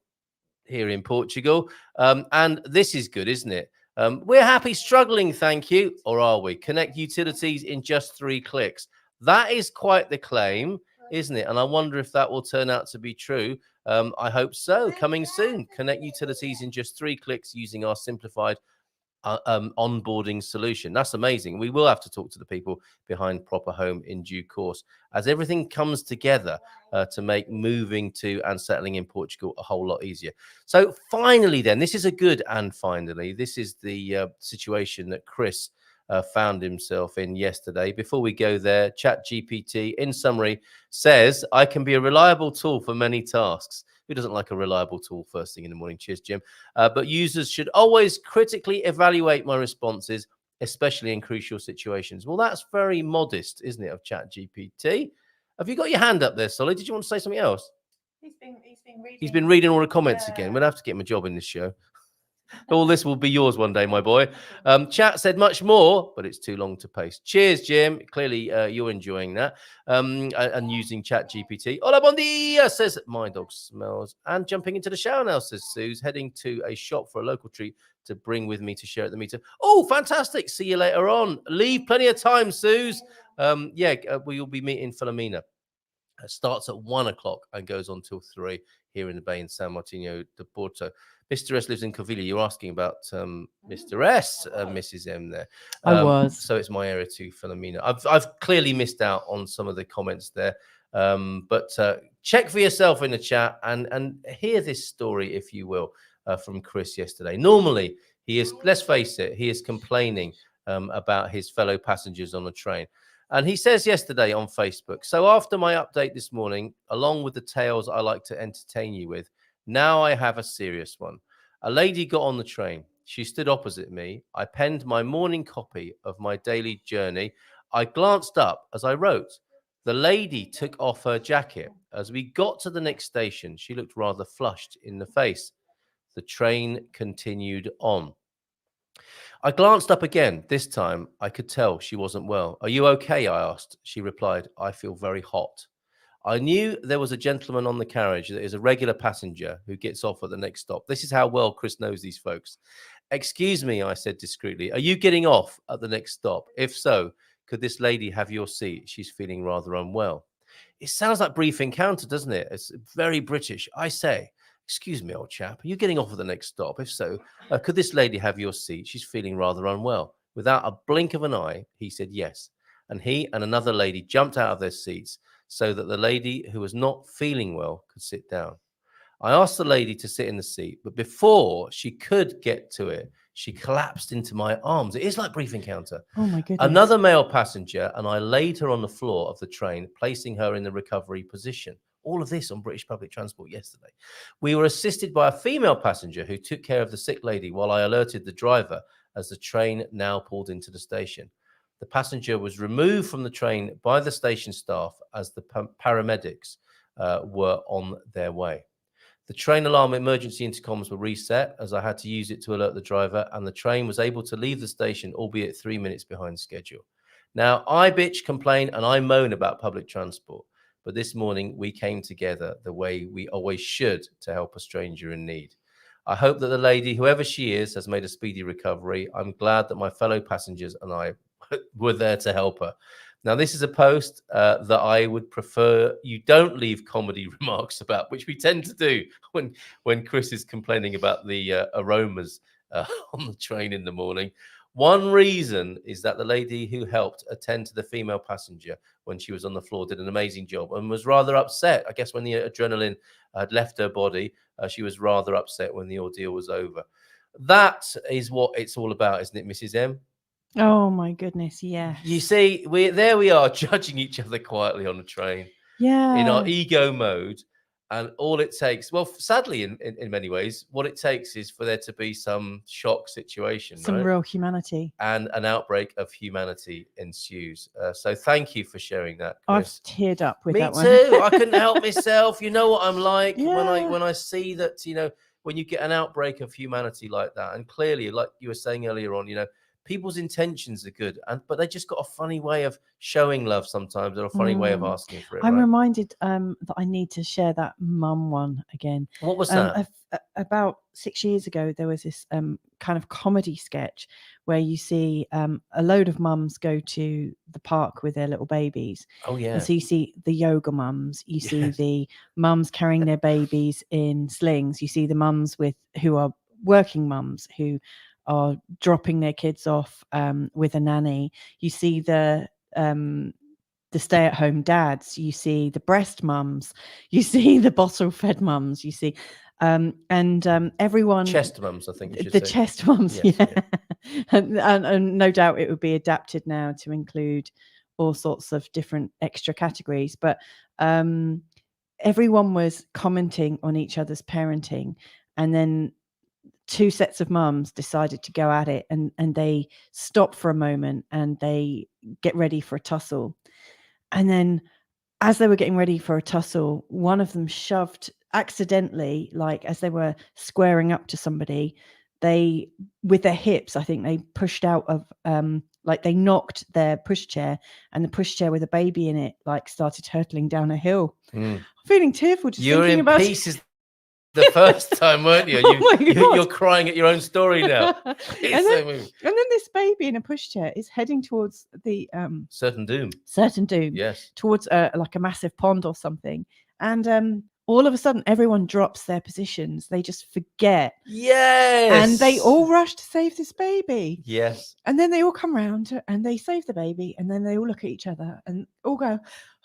here in Portugal. And this is good, isn't it? We're happy struggling, thank you. Or are we? Connect utilities in just 3 clicks. That is quite the claim, isn't it? And I wonder if that will turn out to be true. I hope so. Coming soon. Connect utilities in just 3 clicks using our simplified onboarding solution. That's amazing. We will have to talk to the people behind Proper Home in due course as everything comes together to make moving to and settling in Portugal a whole lot easier. So finally then, this is a good and finally, this is the situation that Chris found himself in yesterday. Before we go there, ChatGPT, in summary, says, I can be a reliable tool for many tasks. Who doesn't like a reliable tool first thing in the morning? Cheers, Jim. But users should always critically evaluate my responses, especially in crucial situations. Well, that's very modest, isn't it, of ChatGPT? Have you got your hand up there, Solly? Did you want to say something else? He's been reading. He's been reading all the comments again. We'll have to get him a job in this show. All this will be yours one day, my boy. Chat said much more, but it's too long to paste. Cheers, Jim. Clearly, you're enjoying that and using Chat GPT. Hola, bon dia, says my dog smells. And jumping into the shower now, says Suze, heading to a shop for a local treat to bring with me to share at the meetup. Oh, fantastic. See you later on. Leave plenty of time, Suze. We'll be meeting Philomena. It starts at 1 o'clock and goes on till 3 here in the Bay in San Martino de Porto. Mr. S lives in Covilla. You're asking about Mr. S, Mrs. M there. I was. So it's my area too, Philomena. I've clearly missed out on some of the comments there. But check for yourself in the chat and hear this story, if you will, from Chris yesterday. Normally, he is, let's face it, he is complaining about his fellow passengers on the train. And he says yesterday on Facebook, so after my update this morning, along with the tales I like to entertain you with, now I have a serious one. A lady got on the train. She stood opposite me. I penned my morning copy of my daily journey. I glanced up as I wrote. The lady took off her jacket. As we got to the next station, she looked rather flushed in the face. The train continued on. I glanced up again. This time, I could tell she wasn't well. Are you okay? I asked. She replied, I feel very hot. I knew there was a gentleman on the carriage that is a regular passenger who gets off at the next stop. This is how well Chris knows these folks. Excuse me, I said discreetly. Are you getting off at the next stop? If so, could this lady have your seat? She's feeling rather unwell. It sounds like brief encounter, doesn't it? It's very British. I say, excuse me, old chap, are you getting off at the next stop? If so, could this lady have your seat? She's feeling rather unwell. Without a blink of an eye, he said yes. And he and another lady jumped out of their seats so that the lady who was not feeling well could sit down. I asked the lady to sit in the seat, but before she could get to it, she collapsed into my arms. It is like brief encounter. Oh my goodness. Another male passenger, and I laid her on the floor of the train, placing her in the recovery position. All of this on British public transport yesterday. We were assisted by a female passenger who took care of the sick lady while I alerted the driver as the train now pulled into the station. The passenger was removed from the train by the station staff as the paramedics were on their way. The train alarm emergency intercoms were reset as I had to use it to alert the driver, and the train was able to leave the station, albeit 3 minutes behind schedule. Now, I bitch, complain, and I moan about public transport, but this morning we came together the way we always should to help a stranger in need. I hope that the lady, whoever she is, has made a speedy recovery. I'm glad that my fellow passengers and I were there to help her. Now, this is a post that I would prefer you don't leave comedy remarks about, which we tend to do when Chris is complaining about the aromas on the train in the morning. One reason is that the lady who helped attend to the female passenger when she was on the floor did an amazing job and was rather upset. I guess when the adrenaline had left her body, she was rather upset when the ordeal was over. That is what it's all about, isn't it, Mrs. M? Oh my goodness, yes. You see, we are judging each other quietly on the train. Yeah. In our ego mode. And all it takes, well, sadly, in many ways, what it takes is for there to be some shock situation, some real humanity. And an outbreak of humanity ensues. So thank you for sharing that, Chris. I've teared up with Me that one. too. I couldn't help myself. You know what I'm like Yeah. when I see that, when you get an outbreak of humanity like that. And clearly, like you were saying earlier on, people's intentions are good, but they just got a funny way of showing love sometimes, or a funny way of asking for it. I'm right? reminded that I need to share that mum one again. What was that? About 6 years ago, there was this kind of comedy sketch where you see a load of mums go to the park with their little babies. Oh, yeah. And so you see the yoga mums, you see the mums carrying their babies in slings, you see the mums who are working mums who are dropping their kids off with a nanny. You see the stay-at-home dads, you see the breast mums, you see the bottle-fed mums, you see everyone, chest mums, I think you should the say. chest mums. Yes, yeah. and no doubt it would be adapted now to include all sorts of different extra categories, but everyone was commenting on each other's parenting, and then two sets of mums decided to go at it, and they stop for a moment and they get ready for a tussle. And then as they were getting ready for a tussle, one of them shoved accidentally, like as they were squaring up to somebody, they, with their hips, I think they pushed out of, like they knocked their pushchair, and the pushchair with a baby in it, like started hurtling down a hill. I'm feeling tearful just You're thinking in about pieces the first time, weren't you? Oh my God. You're crying at your own story now. and It's so moving. then this baby in a pushchair is heading towards the Certain doom. Yes. towards like a massive pond or something, and all of a sudden everyone drops their positions. They just forget. Yes. And they all rush to save this baby. Yes. And then they all come round and they save the baby, and then they all look at each other and all go,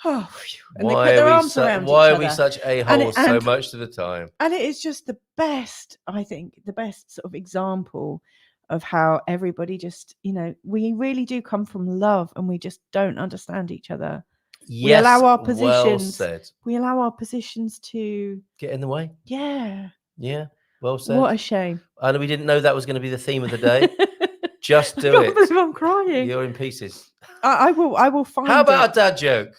oh, phew, and they put their arms around each other. Why are we such a-holes so and- much of the time? And it is just the best, I think, the best sort of example of how everybody just, we really do come from love, and we just don't understand each other. Yes, we allow our well positions. said. We allow our positions to Get in the way. Yeah. Yeah. Well said. What a shame. And we didn't know that was going to be the theme of the day. Just do I can't it. believe I'm crying. You're in pieces. I will find. How about a dad joke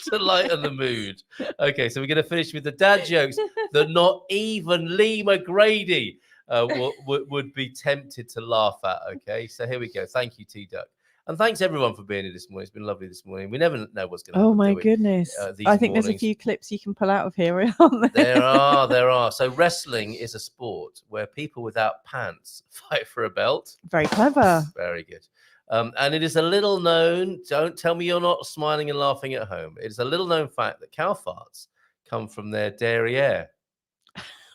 to lighten the mood? Okay, so we're going to finish with the dad jokes that not even Lee McGrady would be tempted to laugh at. Okay, so here we go. Thank you, T-Duck. And thanks everyone for being here this morning. It's been lovely this morning. We never know what's going to happen. Oh my goodness. I think there's a few clips you can pull out of here, aren't there? There are. So wrestling is a sport where people without pants fight for a belt. Very clever. Very good. And it is a little known, don't tell me you're not smiling and laughing at home. It is a little known fact that cow farts come from their derriere.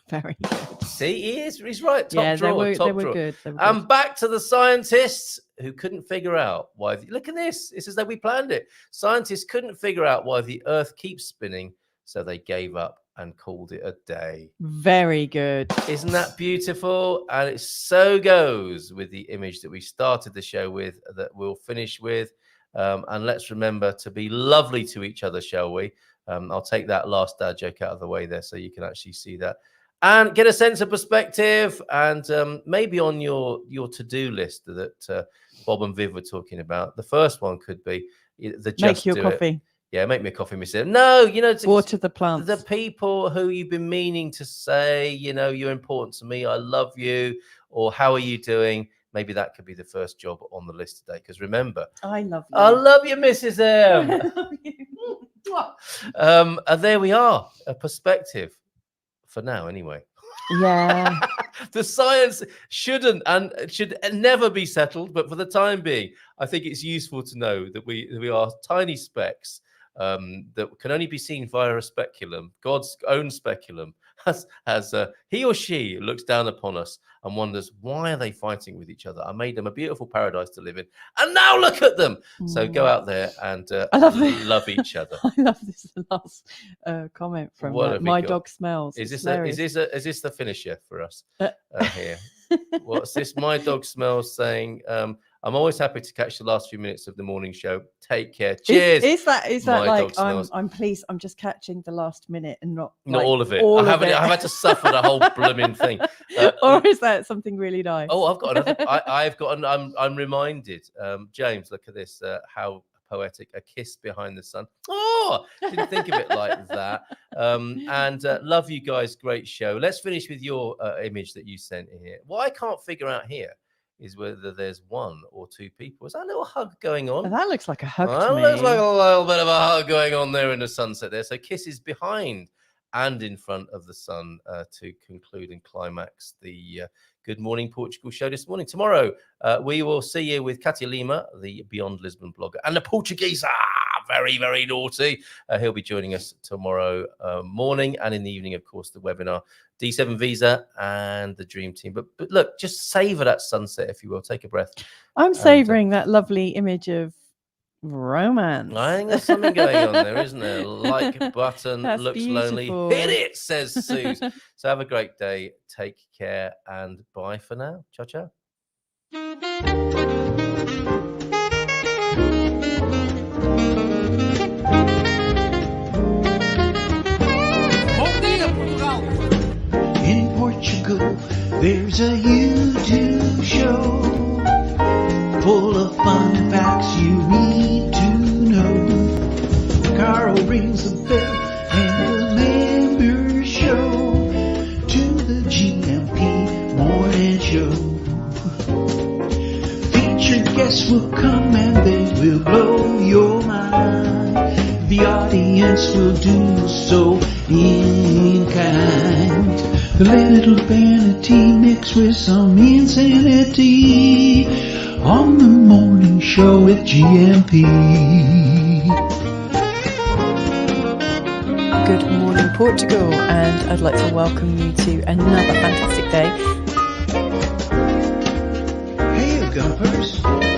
Very good. See, he's right. Top drawer. They were good. And back to the scientists who couldn't figure out why. Look at this. It's as though we planned it. Scientists couldn't figure out why the Earth keeps spinning, so they gave up and called it a day. Very good. Isn't that beautiful? And it so goes with the image that we started the show with, that we'll finish with. And let's remember to be lovely to each other, shall we? I'll take that last dad joke out of the way there so you can actually see that. And get a sense of perspective, and maybe on your to-do list that Bob and Viv were talking about. The first one could be the just make your do coffee. It. Yeah, make me a coffee, Miss Em. No, water the plants. The people who you've been meaning to say, you're important to me. I love you, or how are you doing? Maybe that could be the first job on the list today. Because remember, I love you. I love you, Mrs. M. I love you. And there we are, a perspective. For now, anyway. Yeah. The science should never be settled, but for the time being, I think it's useful to know that we are tiny specks that can only be seen via a speculum, God's own speculum, as he or she looks down upon us and wonders, why are they fighting with each other? I made them a beautiful paradise to live in, and now look at them. So go out there and love each other. I love this last comment from my dog smells. Is this the finisher for us here? What's this? My dog smells saying, I'm always happy to catch the last few minutes of the morning show. Take care. Cheers. Is that like I'm pleased I'm just catching the last minute and not all of it? I've had to suffer the whole blooming thing. Or is that something really nice? Oh, I've got another. I'm reminded. James, look at this. How poetic. A kiss behind the sun. Oh, didn't think of it like that. And love you guys. Great show. Let's finish with your image that you sent here. What I can't figure out here is whether there's one or two people. Is that a little hug going on? Oh, that looks like a hug to me. Looks like a little bit of a hug going on there in the sunset there. So kisses behind and in front of the sun to conclude and climax the Good Morning Portugal show this morning. Tomorrow, we will see you with Katia Lima, the Beyond Lisbon blogger, and the Portuguese, very, very naughty. He'll be joining us tomorrow morning, and in the evening, of course, the webinar, D7 Visa and the Dream Team. But look, just savor that sunset, if you will. Take a breath. I'm savoring that lovely image of romance. I think there's something going on there, isn't there? Like button, That's looks beautiful. lonely. Hit it, says Suze. So have a great day. Take care and bye for now. Ciao, ciao. In Portugal, there's a YouTube show full of fun facts you need to know. Carl rings the bell and the members show to the GMP morning. will come and they will blow your mind. The audience will do so in kind. The little vanity mixed with some insanity on the morning show with GMP. Good morning, Portugal, and I'd like to welcome you to another fantastic day. Hey, Gumpers.